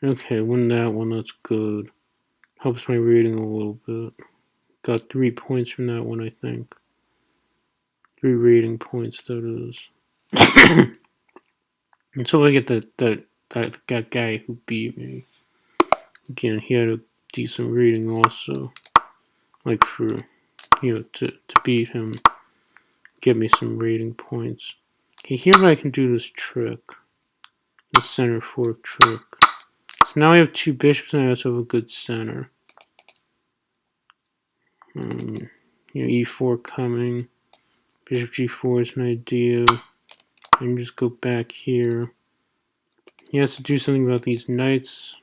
Okay, win that one. That's good. Helps my rating a little bit. Got 3 points from that one, I think. 3 rating points, that is. Until I get that guy who beat me. Again, he had a decent rating also. Like for to beat him, get me some rating points. Okay, here I can do this trick, the center fork trick. So now I have 2 bishops and I also have a good center. E4 coming. Bishop g4 is an idea. And just go back here. He has to do something about these knights.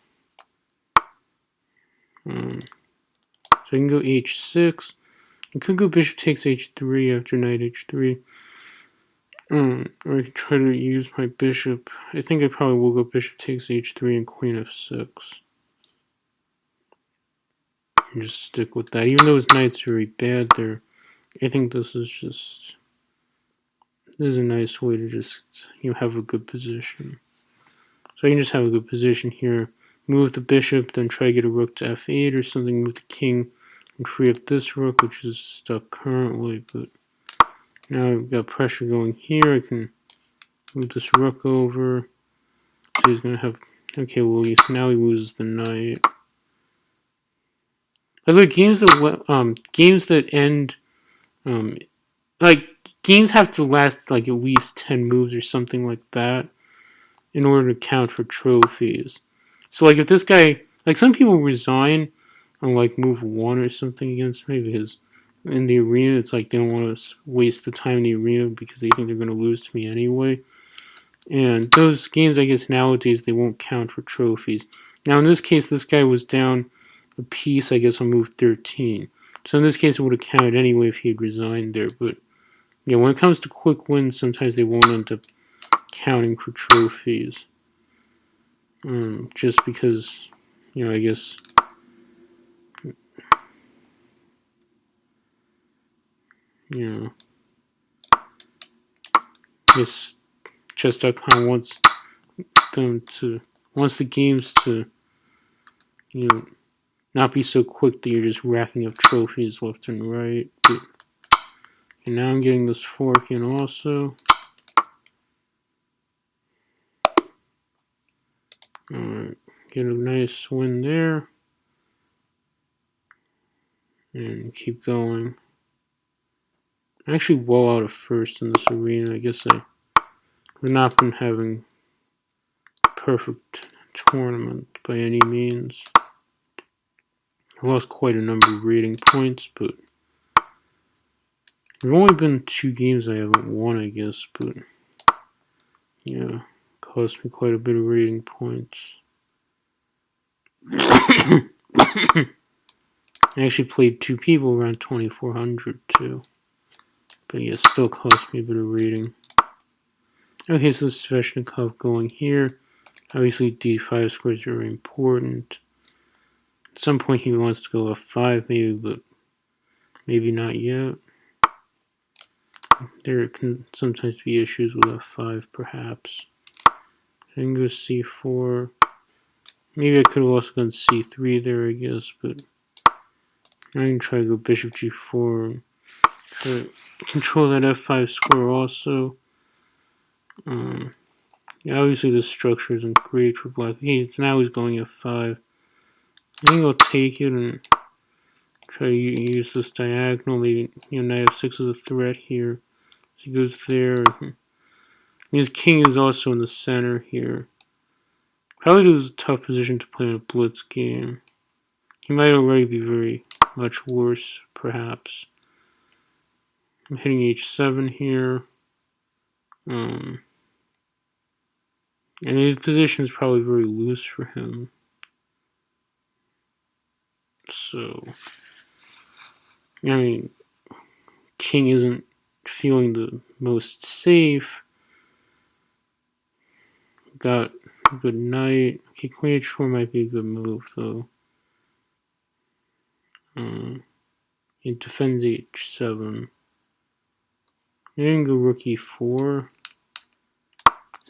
So I can go h6. I could go bishop takes h3 after knight h3. Or I could try to use my bishop. I think I probably will go bishop takes h3 and queen f6. And just stick with that. Even though his knight's very bad there, I think this is a nice way to just have a good position. So I can just have a good position here. Move the bishop, then try to get a rook to f8 or something. Move the king and free up this rook, which is stuck currently. But now I've got pressure going here. I can move this rook over. So he's going to have... Okay, well, now he loses the knight. By the way, games that end... like, games have to last, like, at least 10 moves or something like that in order to count for trophies. So, like, if this guy... Like, some people resign on, like, move 1 or something against me because in the arena, it's like they don't want to waste the time in the arena because they think they're going to lose to me anyway. And those games, I guess, nowadays, they won't count for trophies. Now, in this case, this guy was down a piece, I guess, on move 13. So in this case, it would have counted anyway if he had resigned there. But, yeah, when it comes to quick wins, sometimes they won't end up counting for trophies. Just because, I guess... I guess chess.com wants the games to, not be so quick that you're just racking up trophies left and right. And now I'm getting this fork in also. Alright, get a nice win there. And keep going. I'm actually well out of first in this arena. I guess I've not been having a perfect tournament by any means. I lost quite a number of rating points, but there have only been 2 games I haven't won, I guess, but yeah, cost me quite a bit of rating points. I actually played 2 people around 2400 too, but yeah, still cost me a bit of rating. Okay, so Sveshnikov going here. Obviously d5 square is very important. At some point he wants to go f5 maybe, but maybe not yet. There can sometimes be issues with f5 perhaps. I can go c4. Maybe I could have also gone c3 there, I guess, but I can try to go bishop g4 and try to control that f5 square also. Yeah, obviously this structure isn't great for black. Okay, so now he's going f5. I think I'll take it and try to use this diagonal. Maybe, knight f6 is a threat here. So he goes there. His king is also in the center here. Probably was a tough position to play in a blitz game. He might already be very much worse, perhaps. I'm hitting h7 here. And his position is probably very loose for him. So, I mean, king isn't feeling the most safe. Got a good knight. Okay, queen h4 might be a good move, though. It defends h7. I'm going to go rook e4.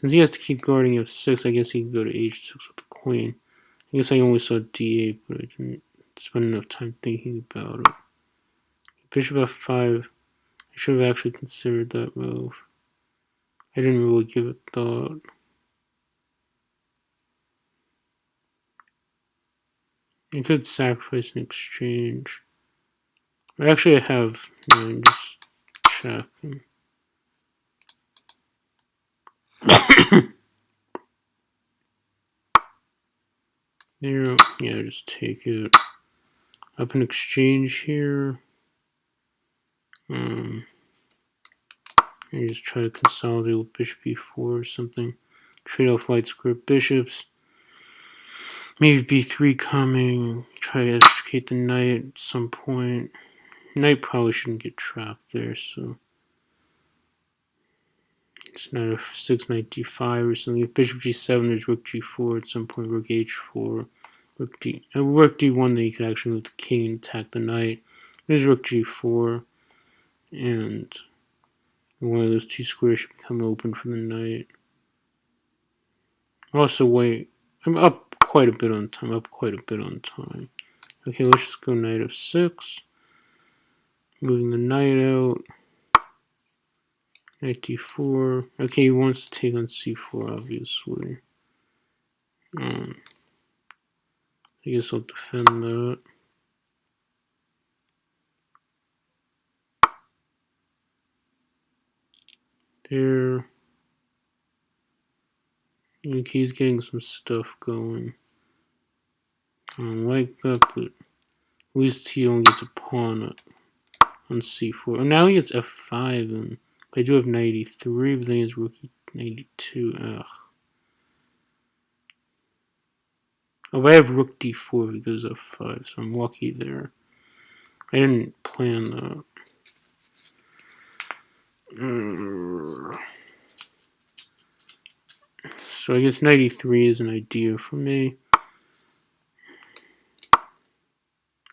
Since he has to keep guarding f6, I guess he can go to h6 with the queen. I guess I only saw d8, but I didn't spend enough time thinking about it. Bishop f5. I should have actually considered that move. I didn't really give it thought. I could sacrifice an exchange. Actually, I have. Just check. There. Yeah, just take it. Up an exchange here. You just try to consolidate with bishop b4 or something. Trade off light square bishops. Maybe b3 coming. Try to extricate the knight at some point. Knight probably shouldn't get trapped there, so it's not a 6 knight d5 or something. If bishop g7, there's rook g4 at some point. Rook h4. Rook d1, then you could actually move the king and attack the knight. There's rook g4, and one of those two squares should become open for the knight. Also, wait, I'm up quite a bit on time. Okay, let's just go knight f6. Moving the knight out. Knight d4. Okay, he wants to take on c4, obviously. I guess I'll defend that. There. Okay, he's getting some stuff going. I don't like that, but at least he only gets a pawn on c4. Oh, now he gets f5, and I do have knight e3, but then he has rook knight e2. Ugh. Oh, but I have rook d4 because of f5, so I'm lucky there. I didn't plan that. So I guess knight e3 is an idea for me.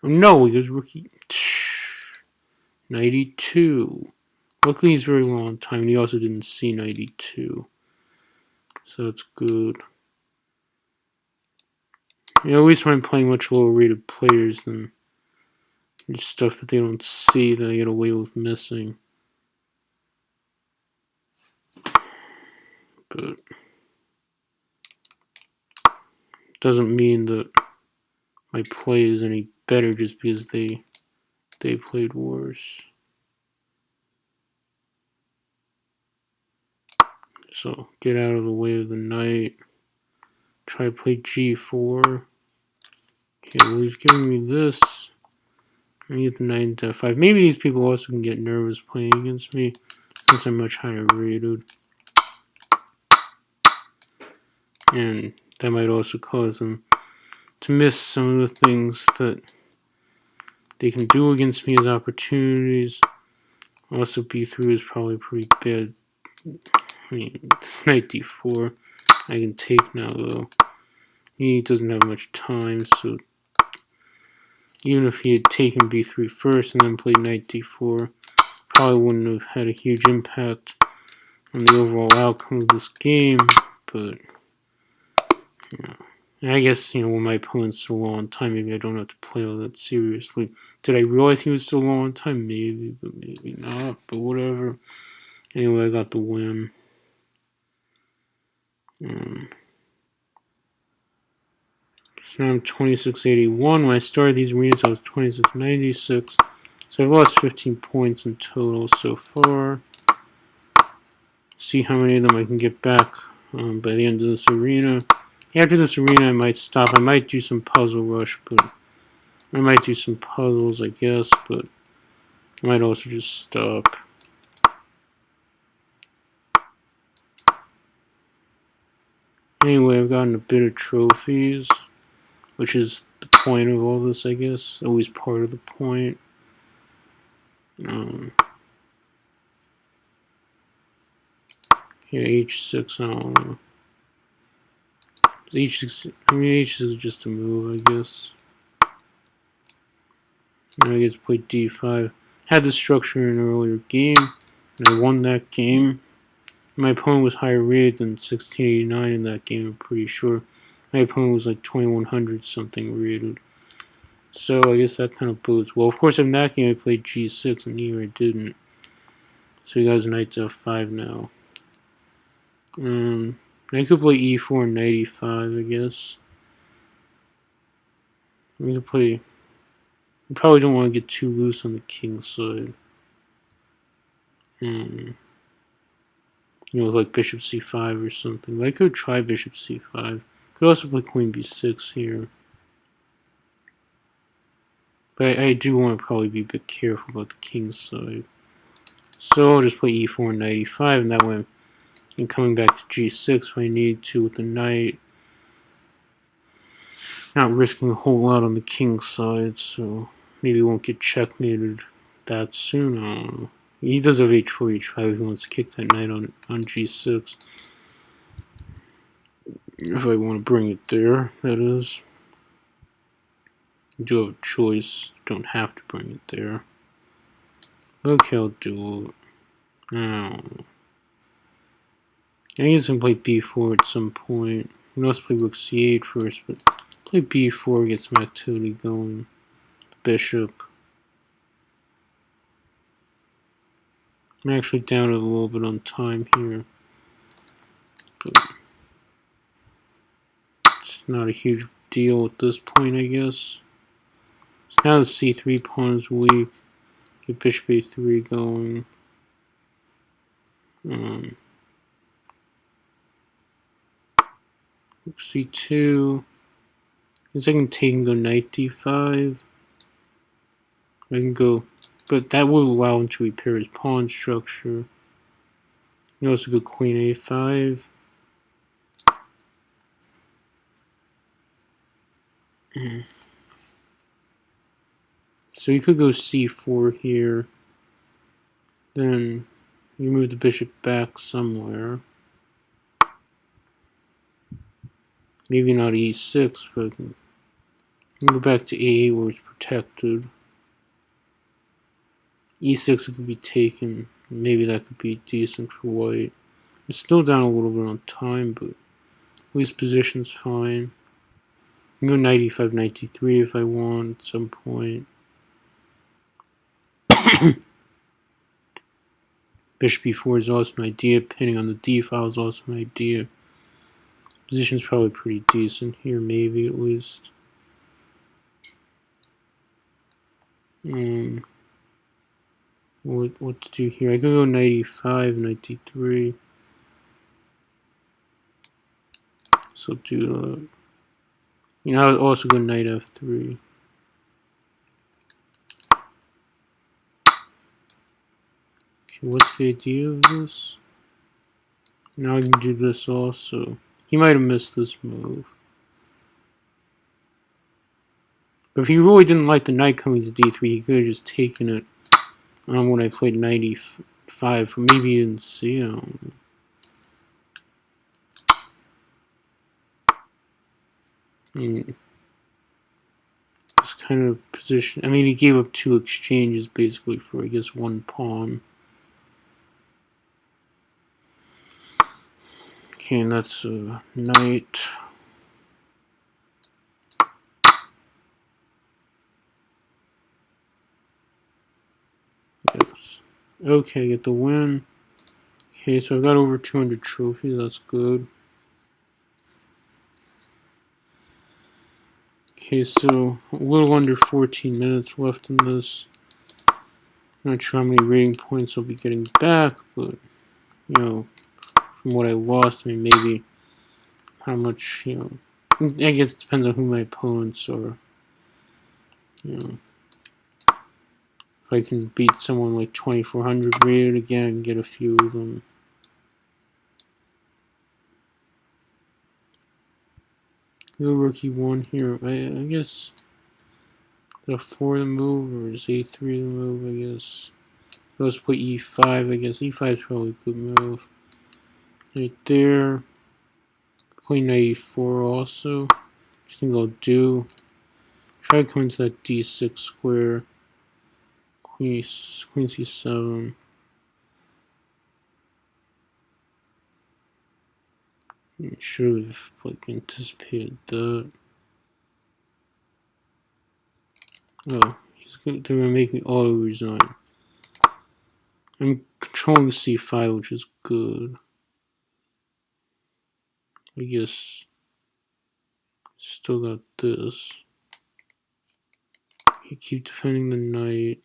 Oh no, he goes rook knight e2. Luckily he's very long time, and he also didn't see knight e2. So that's good. You know, at least when I'm playing much lower rated players, then there's stuff that they don't see that I get away with missing. But doesn't mean that my play is any better just because they played worse. So get out of the way of the knight. Try to play g4. Okay, well he's giving me this. I get the knight into f5. Maybe these people also can get nervous playing against me since I'm much higher rated. And that might also cause them to miss some of the things that they can do against me as opportunities. Also, b3 is probably pretty bad. I mean, it's knight d4. I can take now, though. He doesn't have much time, so even if he had taken b3 first and then played knight d4, probably wouldn't have had a huge impact on the overall outcome of this game. But yeah. And I guess, when my opponent's so low on time, maybe I don't have to play all that seriously. Did I realize he was so low on time? Maybe, but maybe not. But whatever. Anyway, I got the win. So now I'm 2681. When I started these arenas, I was 2696. So I've lost 15 points in total so far. See how many of them I can get back by the end of this arena. After this arena, I might stop. I might do some puzzle rush, but I might do some puzzles, I guess, but I might also just stop. Anyway, I've gotten a bit of trophies, which is the point of all this, I guess. Always part of the point. Yeah, h6, I don't know. H6, h6 is just a move, I guess. Now I get to play d5. Had this structure in an earlier game, and I won that game. My opponent was higher rated than 1689 in that game, I'm pretty sure. My opponent was like 2100 something rated. So I guess that kind of bodes well. Of course, in that game I played g6, and here I didn't. So he got knight to f5 now. I could play e4 and knight e5, I guess. We could play You probably don't want to get too loose on the king side. Like bishop c5 or something. I could try bishop c5. Could also play queen b6 here. But I do want to probably be a bit careful about the king side. So I'll just play e4 knight e5, and that way I'm coming back to g6 if I need to with the knight. Not risking a whole lot on the king side, so maybe he won't get checkmated that soon. I don't know. He does have h4, h5 if he wants to kick that knight on g6. If I want to bring it there, that is. You do have a choice. You don't have to bring it there. Okay, I'll do it. I guess I can play b4 at some point. I can also play rook c8 first, but play b4 gets some activity going. Bishop. I'm actually down a little bit on time here, but it's not a huge deal at this point, I guess. So now the c3 pawn is weak. Get bishop a3 going. Rook c2. Guess I can take and go knight d5. I can go, but that will allow him to repair his pawn structure. You can also go queen a5. So you could go c4 here. Then you move the bishop back somewhere. Maybe not e6, but you can go back to a8 where it's protected. e6 could be taken. Maybe that could be decent for white. I'm still down a little bit on time, but at least position's fine. I can go knight e5, knight d3 if I want at some point. Bishop e4 is also an idea. Pinning on the d file is also an idea. Position's probably pretty decent here, maybe at least. What to do here? I could go knight e5, knight d3. So do that. I would also go knight f3. Okay, what's the idea of this? Now I can do this also. He might have missed this move. But if he really didn't like the knight coming to d3, he could have just taken it when I played knight e5. Or maybe he didn't see it. I don't know. This kind of position. I mean, he gave up 2 exchanges basically for, I guess, 1 pawn. Okay, and that's knight. Yes. Okay, get the win. Okay, so I got over 200 trophies. That's good. Okay, so a little under 14 minutes left in this. Not sure how many rating points I'll be getting back, but from what I lost, I mean, maybe how much, I guess it depends on who my opponents are. If I can beat someone like 2400 rated again, I can get a few of them. Go rookie 1 here. I guess the 4 the move, or is a3 the move, I guess. Let's play e5, I guess. e5 is probably a good move. Right there. Play knight e4 also. I think I'll do. Try coming to that d6 square. Queen c7. I should have anticipated that. Oh, they're gonna make me auto resign. I'm controlling c5, which is good. I guess still got this. You keep defending the knight.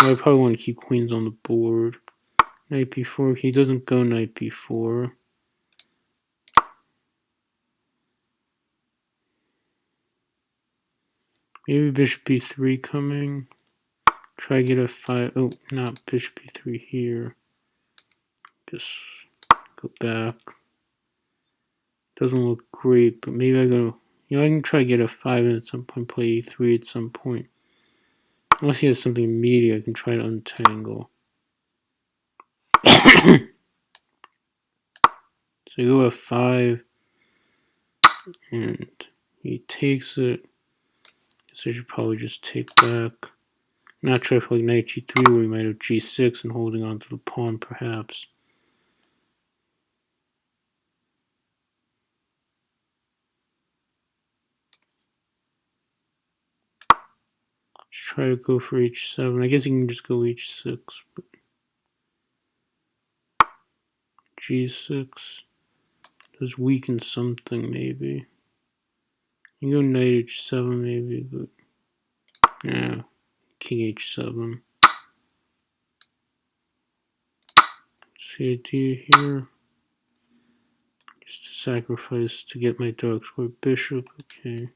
I probably want to keep queens on the board. Knight b4. Okay, he doesn't go knight b4. Maybe bishop b3 coming. Try to get a 5. Oh, not bishop b3 here. Just go back. Doesn't look great, but maybe I go. I can try to get a 5 in at some point, play e3 at some point. Unless he has something immediate, I can try to untangle. So I go f5, and he takes it. So I should probably just take back. Not try for like knight g3, where he might have g6 and holding on to the pawn, perhaps. Just try to go for h7. I guess you can just go h6, but g6 does weaken something, maybe. You can go knight h7, maybe, but yeah, king h7. What's the idea here? Just to sacrifice to get my dark square bishop, okay.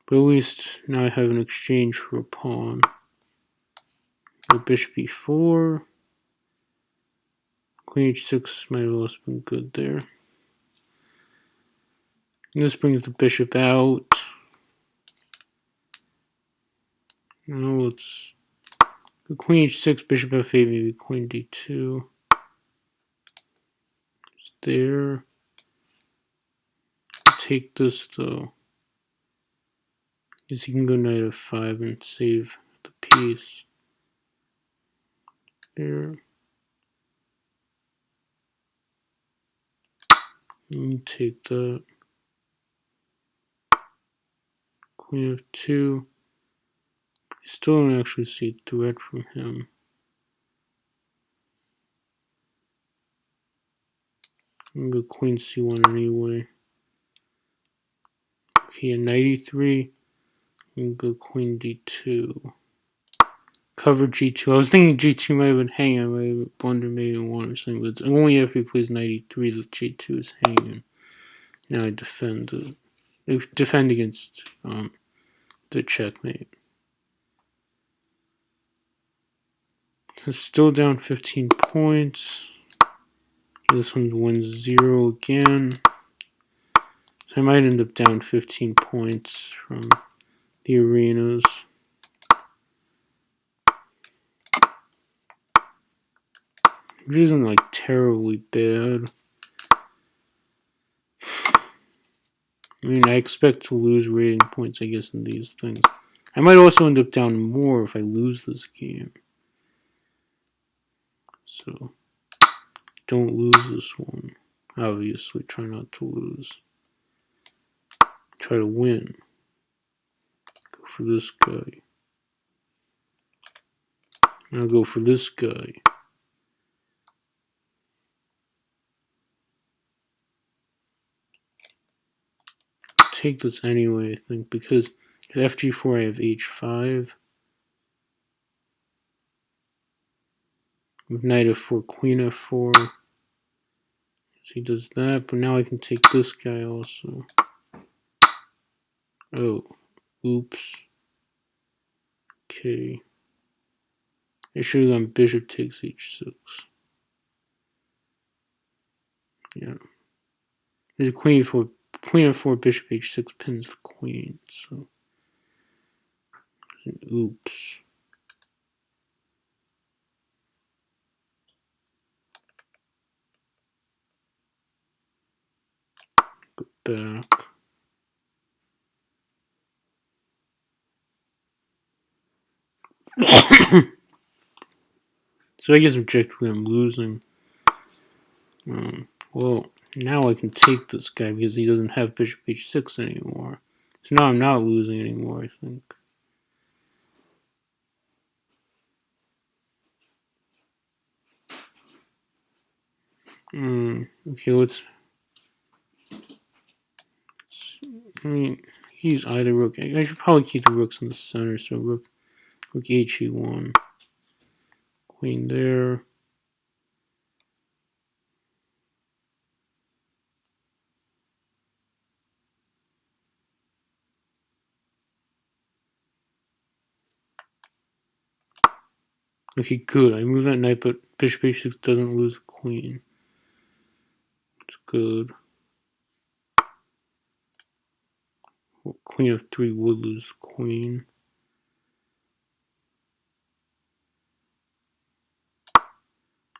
But at least now I have an exchange for a pawn. So bishop e4. Queen h6 might have also been good there. And this brings the bishop out. Now let's go queen h6, bishop f8, maybe queen d2. It's there. Take this though. Because he can go knight f5 and save the piece. There. And take that. Queen f2. I still don't actually see a threat from him. I'm gonna go queen c1 anyway. Okay, a knight e3. And go queen d2. Cover g2. I was thinking g2 might have been hanging. I might have blundered maybe one or something, but it's only after he plays knight e3 that g2 is hanging. Now I defend against the checkmate. So still down 15 points. This one wins 0 again. So I might end up down 15 points from the arenas. Which isn't like terribly bad. I mean, I expect to lose rating points, I guess, in these things. I might also end up down more if I lose this game. So, don't lose this one. Obviously, try not to lose. Try to win. Go for this guy. Now go for this guy. Take this anyway, I think, because if fg4 I have h5. With knight f4, queen f4. So he does that, but now I can take this guy also. Oh, oops. Okay. I should have gone bishop takes h6. Yeah. There's queen f4, bishop h6 pins the queen, so. Oops. Go back. So I guess objectively I'm losing. Well, now I can take this guy because he doesn't have bishop h6 anymore. So now I'm not losing anymore, I think. Okay, let's I mean, use either rook. I should probably keep the rooks in the center, so rook HE1. Queen there. Okay, good. I move that knight, but bishop h6 doesn't lose the queen. It's good. Well, queen f3 would lose the queen.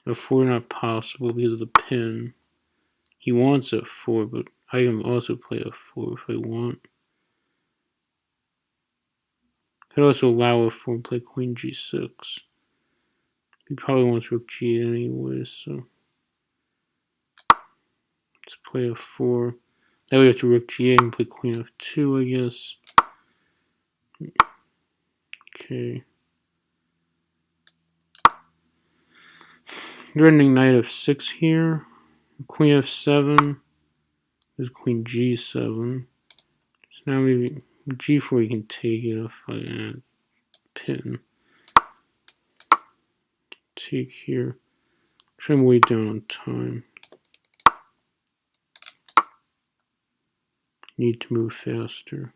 F4 not possible because of the pin. He wants f4, but I can also play f4 if I want. Could also allow f4 and play queen g6. He probably wants rook g8 anyway, so let's play f4. Now we have to rook g8 and play queen f2, I guess. Okay. Threatening knight f6 here. Queen f7. There's queen g7. So now maybe g4 we can take it if I add pin. Take here. Try and wait down on time. Need to move faster.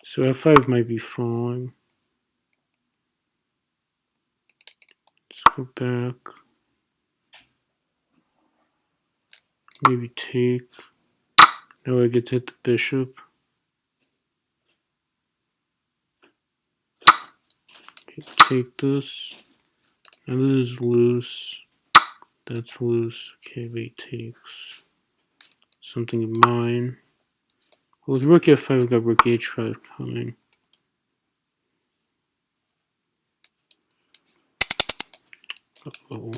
So f5 might be fine. Let's go back. Maybe take. Now I get to hit the bishop. Okay, take this. Now this is loose. That's loose. Okay, wait, takes. Something of mine. Well, with rook f5, we've got rook h5 coming. Uh-oh.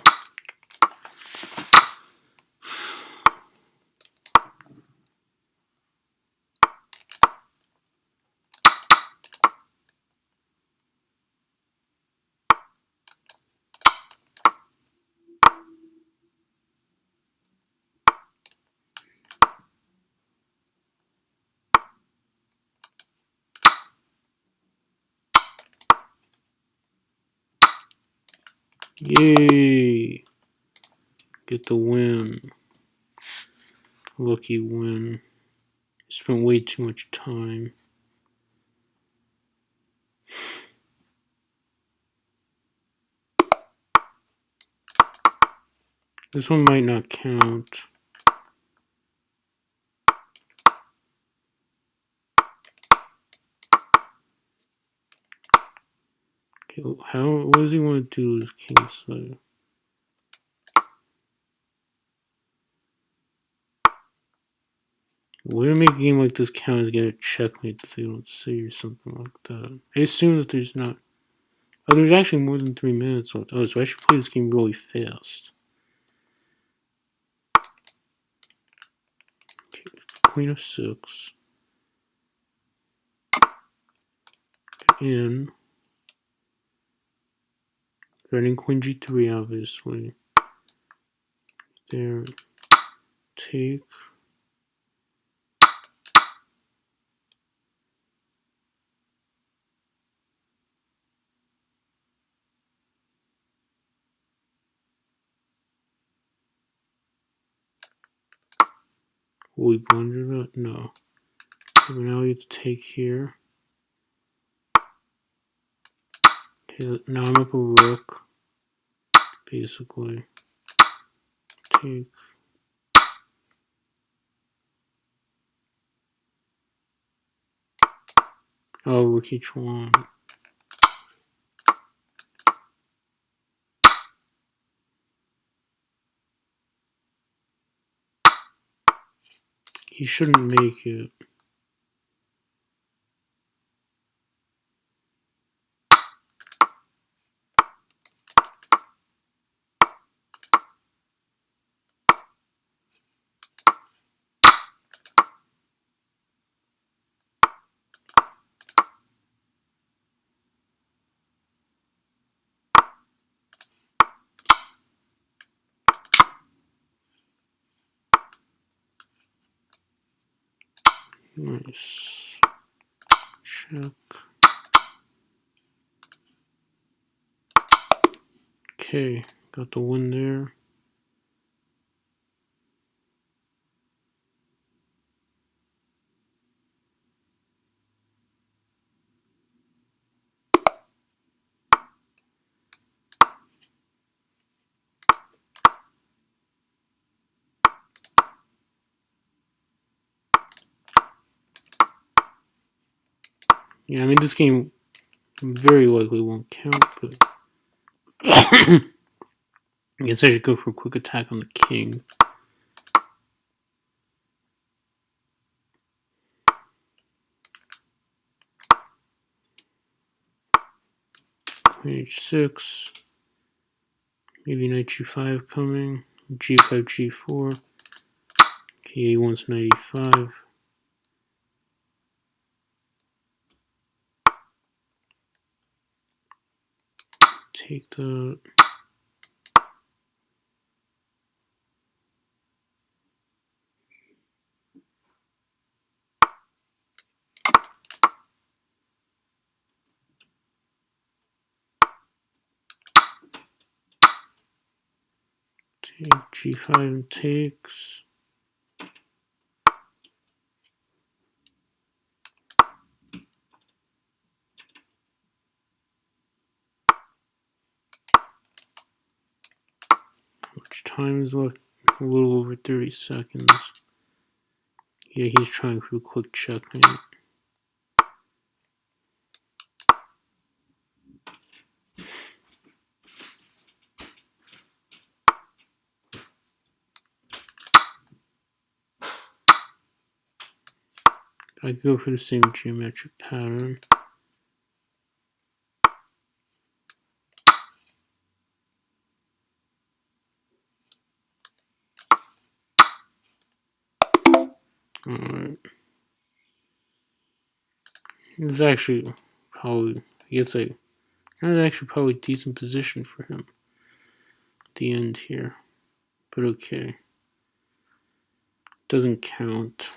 Yay! Get the win. Lucky win. Spent way too much time. This one might not count. Okay, what does he want to do with king side? Way to make a game like this count is get a checkmate that they don't see or something like that. I assume that there's not. Oh, there's actually more than 3 minutes left. Oh, so I should play this game really fast. Okay, queen of 6. In. Running queen g3, obviously. There. Take. Will we blunder that? No. Okay, now we have to take here. Okay, now I'm up a rook. Basically. Take. Oh, rook h1. He shouldn't make it. Nice. Check. Okay, got the win there. Yeah, I mean, this game very likely won't count, but I guess I should go for a quick attack on the king. Queen h6. Maybe knight g5 coming. g5, g4. Okay, he wants knight e5. Take the... Take g5 and takes. How much time is left? A little over 30 seconds. Yeah, he's trying for a quick checkmate. I go for the same geometric pattern. Alright. It's actually probably, that's actually probably a decent position for him at the end here. But okay. Doesn't count.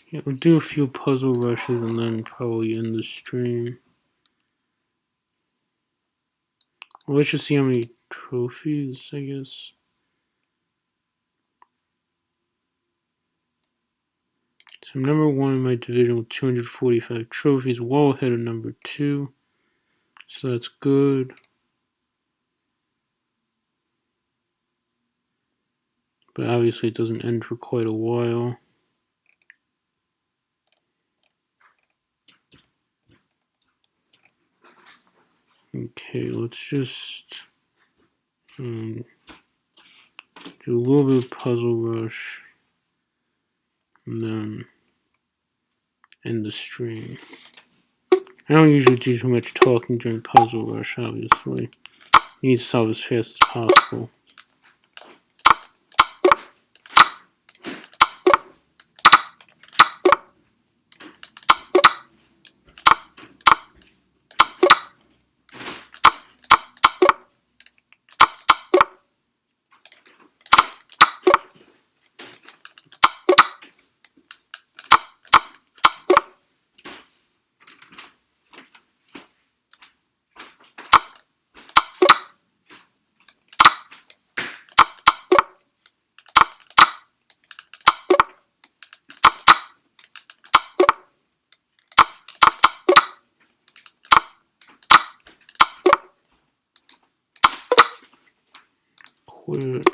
Yeah, we'll do a few puzzle rushes and then probably end the stream. Well, let's just see how many trophies, I guess. So I'm number 1 in my division with 245 trophies, well ahead of number 2. So that's good. But obviously it doesn't end for quite a while. Okay, let's just do a little bit of puzzle rush and then end the stream. I don't usually do too much talking during puzzle rush, obviously. You need to solve as fast as possible. Quit.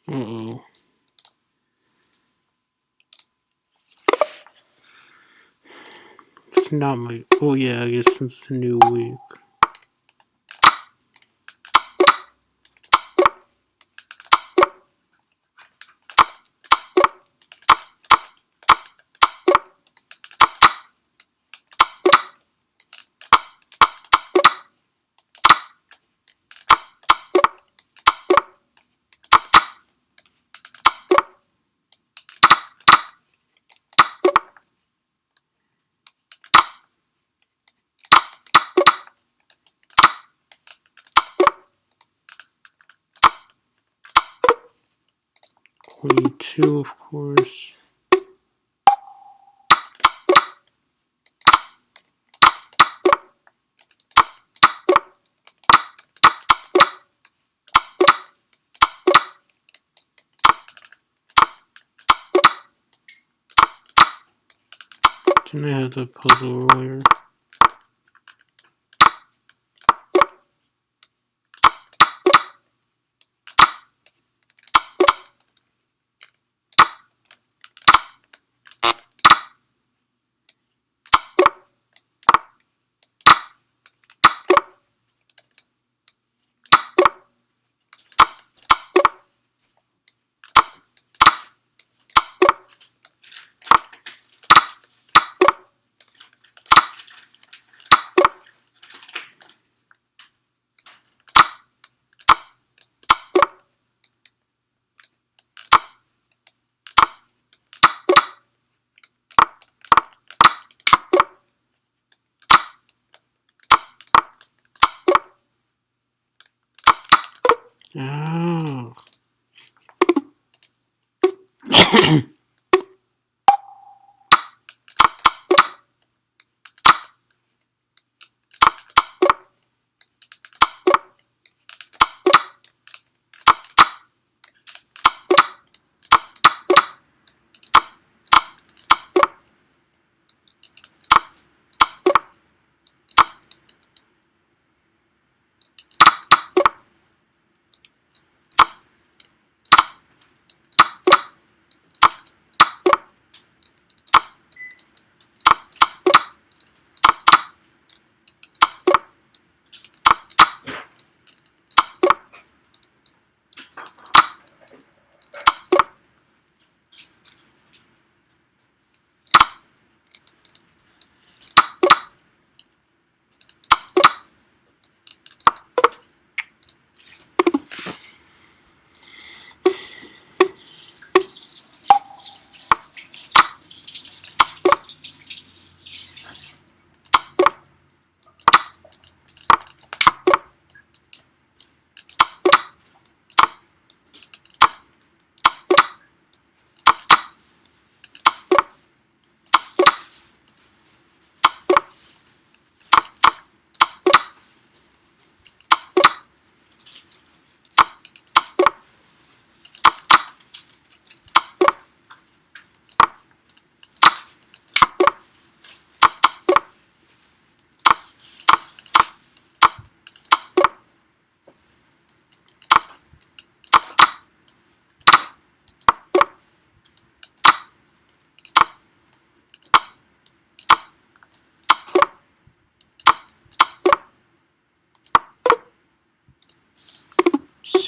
Uh-oh. It's not my... Oh, yeah, I guess since it's a new week. Two, of course. Didn't I have the puzzle earlier? Oh.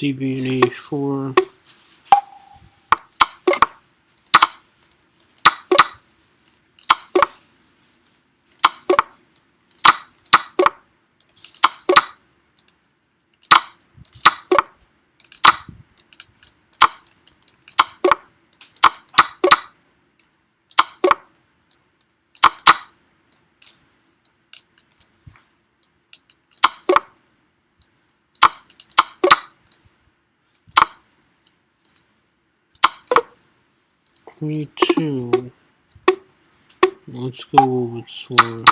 84. Me too. Let's go a little bit slower.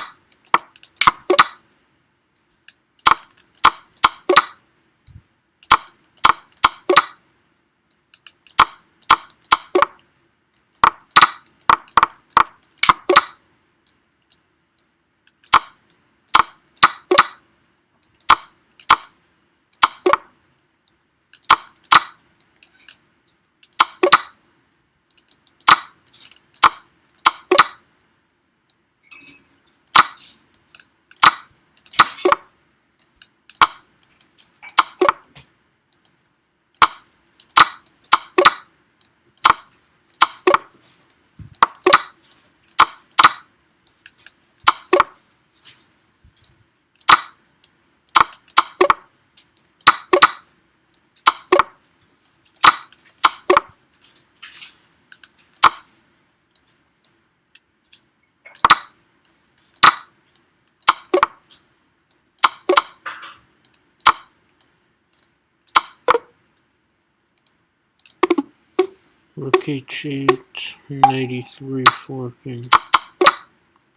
Rook h8, knight e3, forking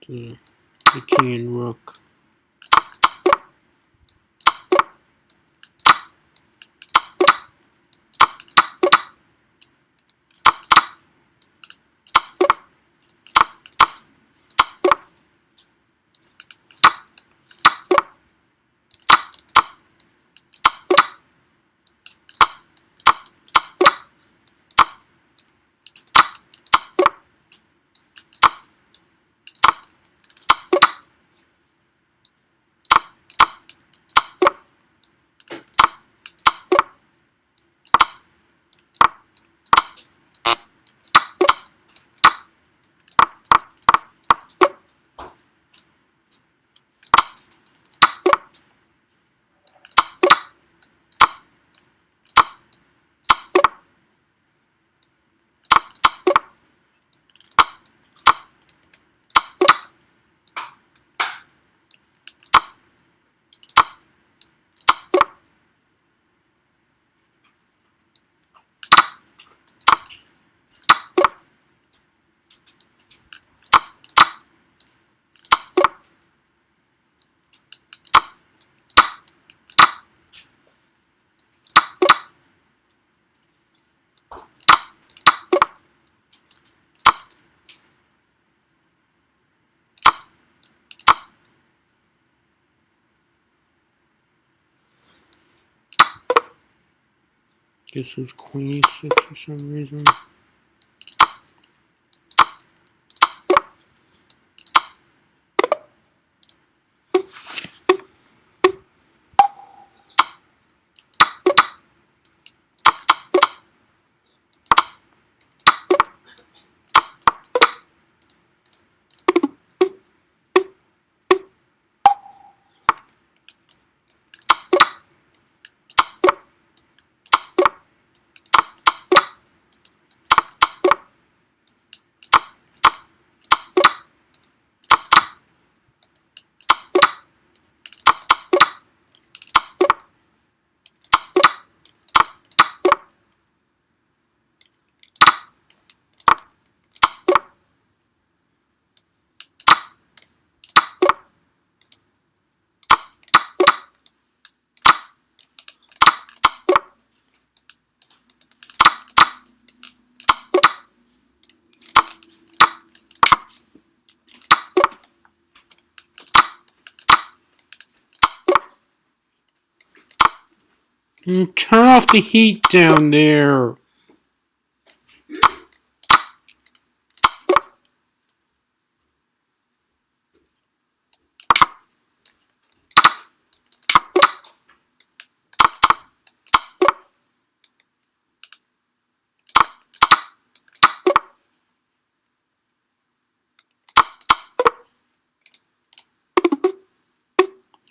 the king and rook. Guess it was queen e6 for some reason. Turn off the heat down there.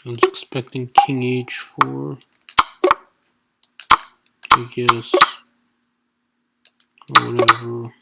I was expecting king h4, I guess, or whatever.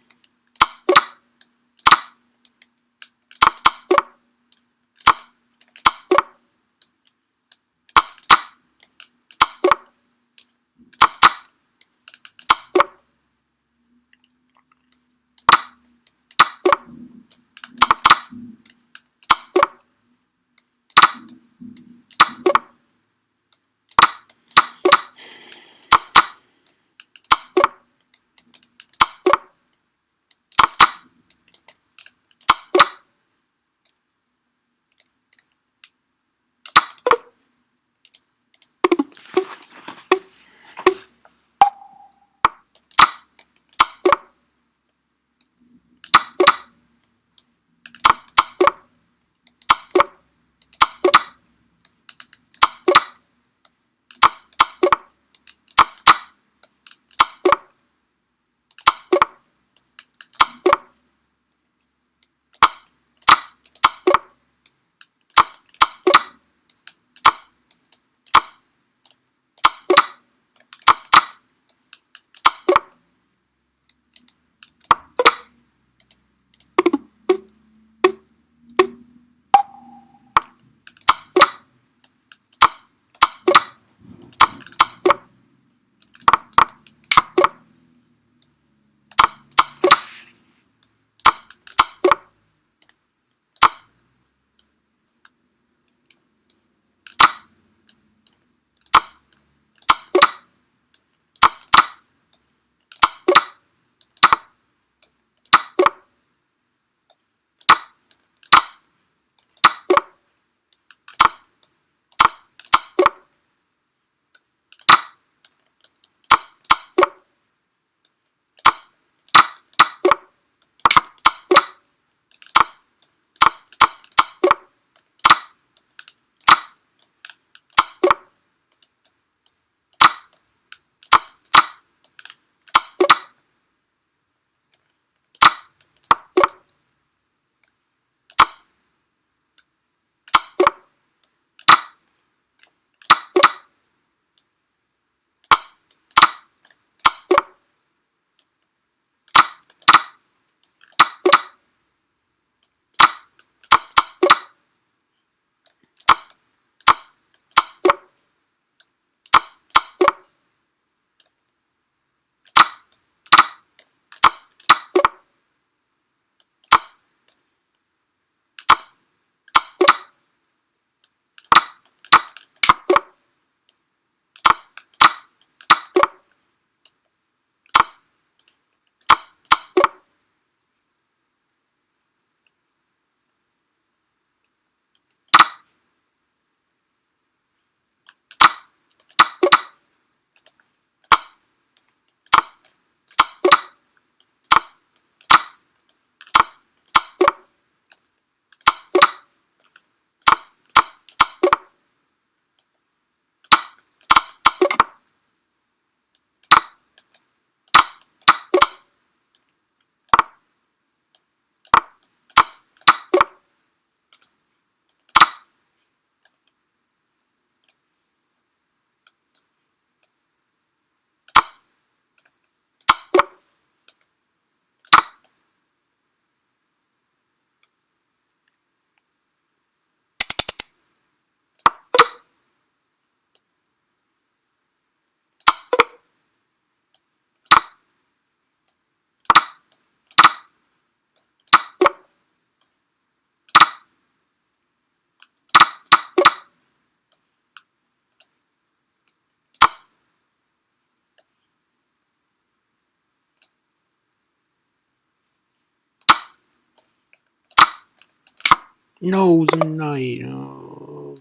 No, it's a knight. Oh,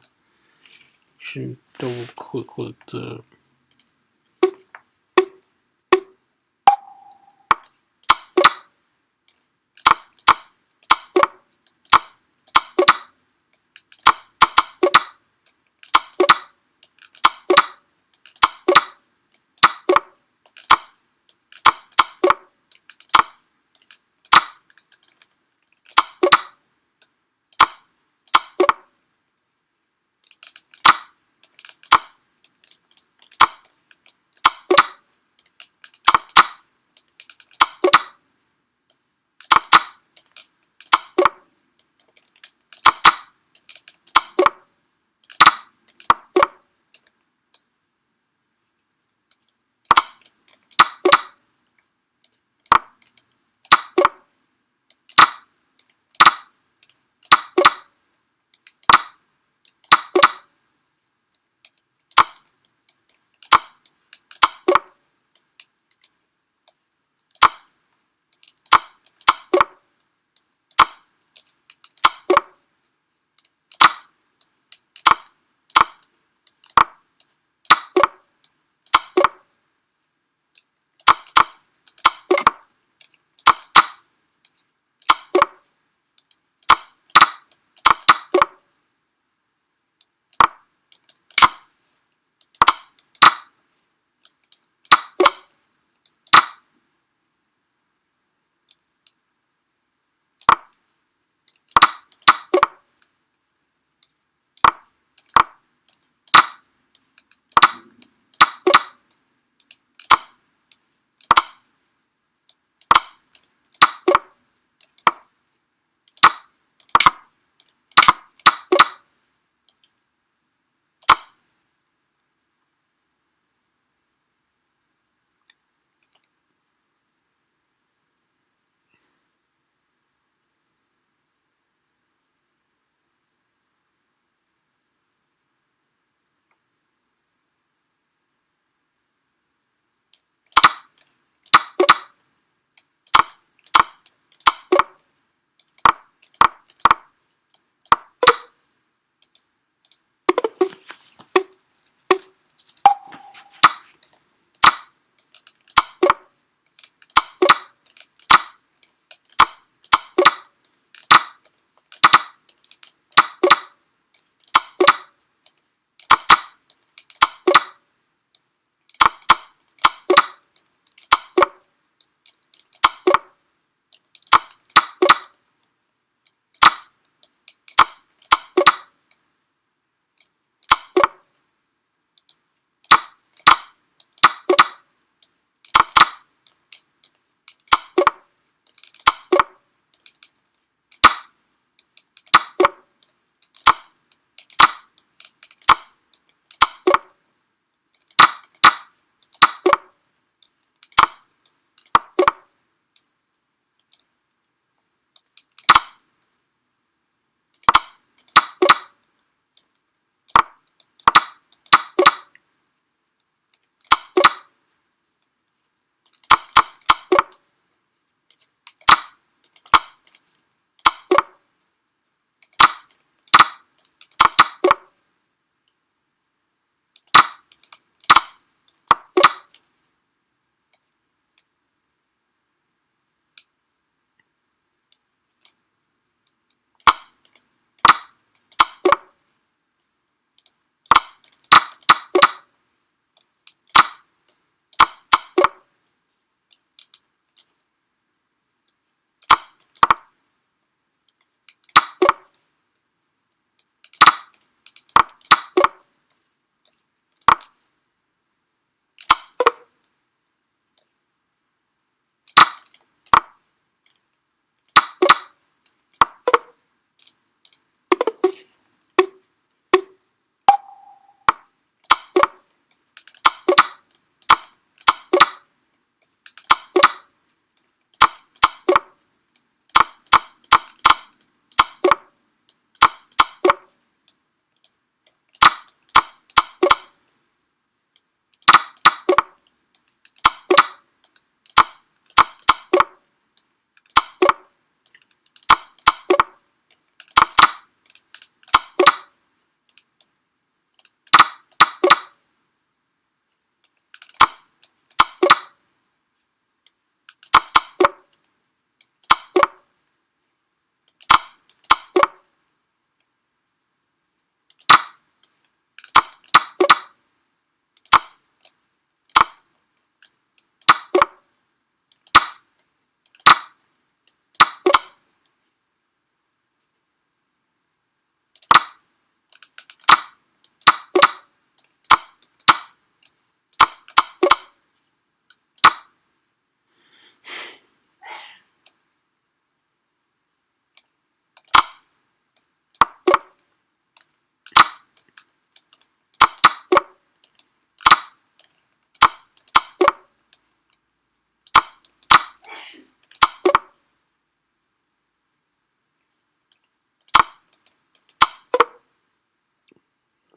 shouldn't double click like that.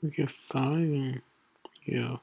We get 5 and yeah.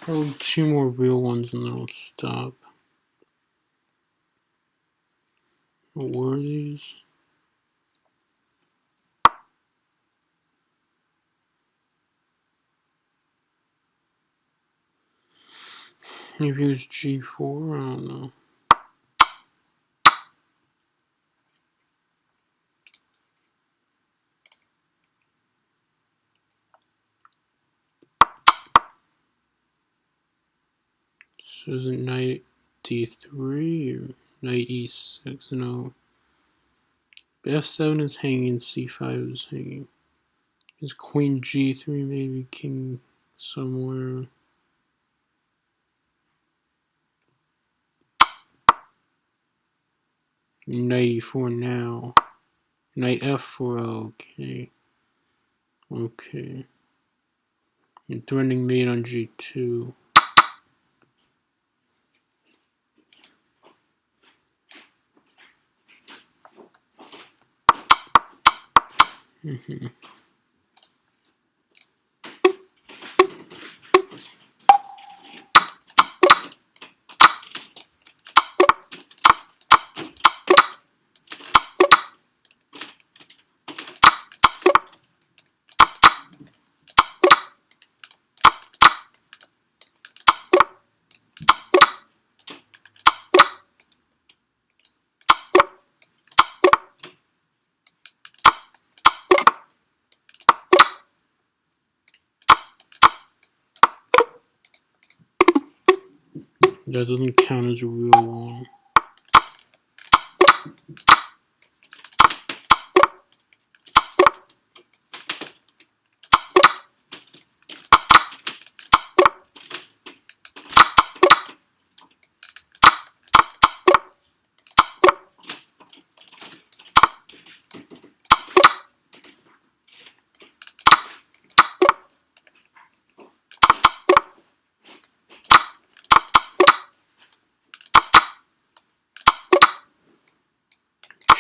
Probably 2 more real ones and then I'll stop. What were these? Maybe it was G4, I don't know. So is it knight D3 or knight E6? No. F7 is hanging, C5 is hanging. Is queen G3 maybe king somewhere? Knight E4 now. Knight F4, okay. Okay. And threatening mate on G2. That doesn't count as a real one.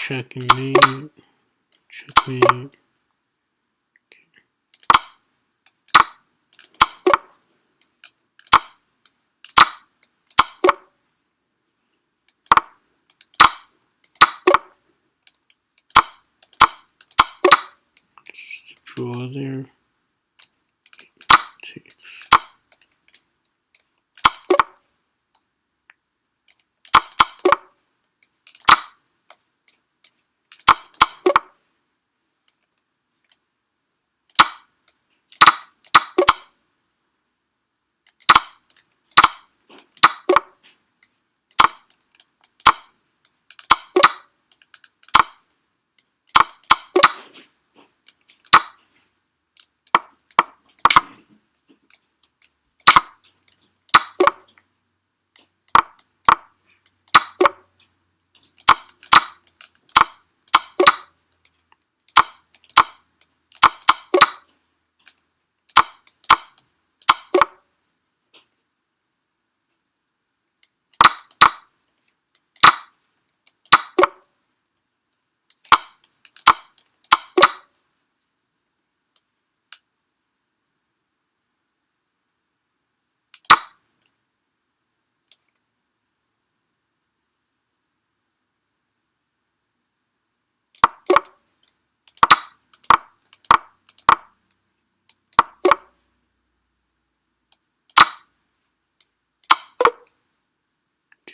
Checkmate. Checkmate. Just a draw there. Takes.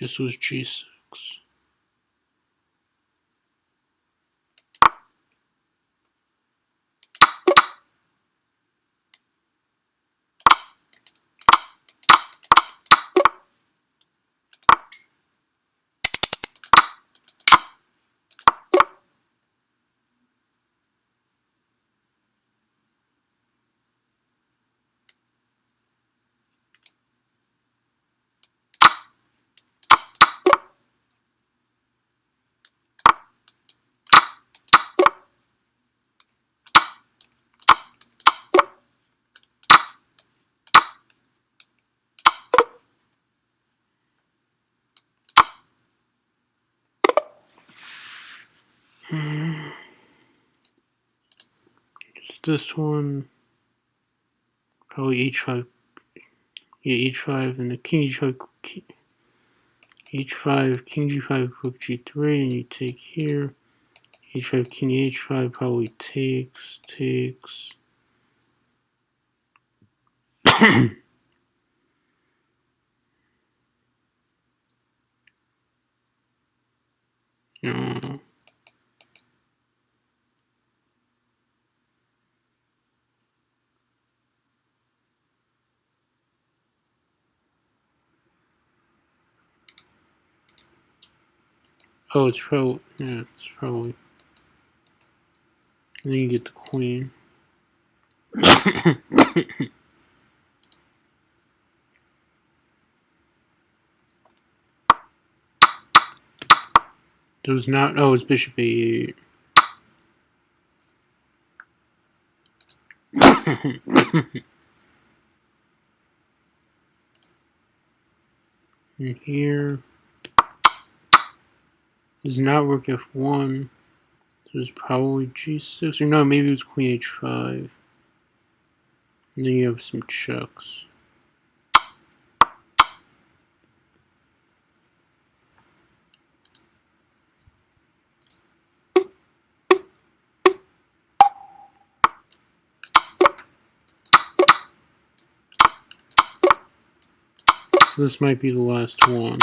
Guess it was G6. This one, probably h5, yeah, h5, and the king h5, h5, king g5, rook g3, and you take here, h5, king h5, probably takes, no. Oh, it's probably, yeah, it's probably, and then you get the queen. There was not, oh, it's bishop a8. And here does not work f1. So it's probably g6, or no, maybe it was queen h5. And then you have some checks. So this might be the last one.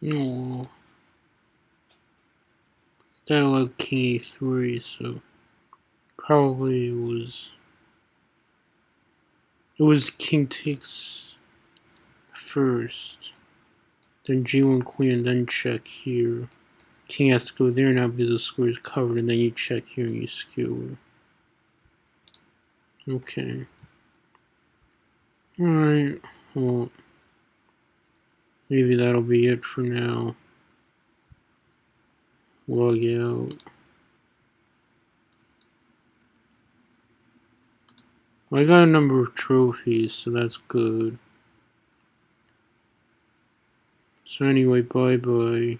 No. That allowed king e3, so probably it was king takes first, then g1 queen, and then check here. King has to go there now because the square is covered, and then you check here and you skewer. Okay. Alright, well, maybe that'll be it for now. Log out. Well, I got a number of trophies, so that's good. So anyway, bye-bye.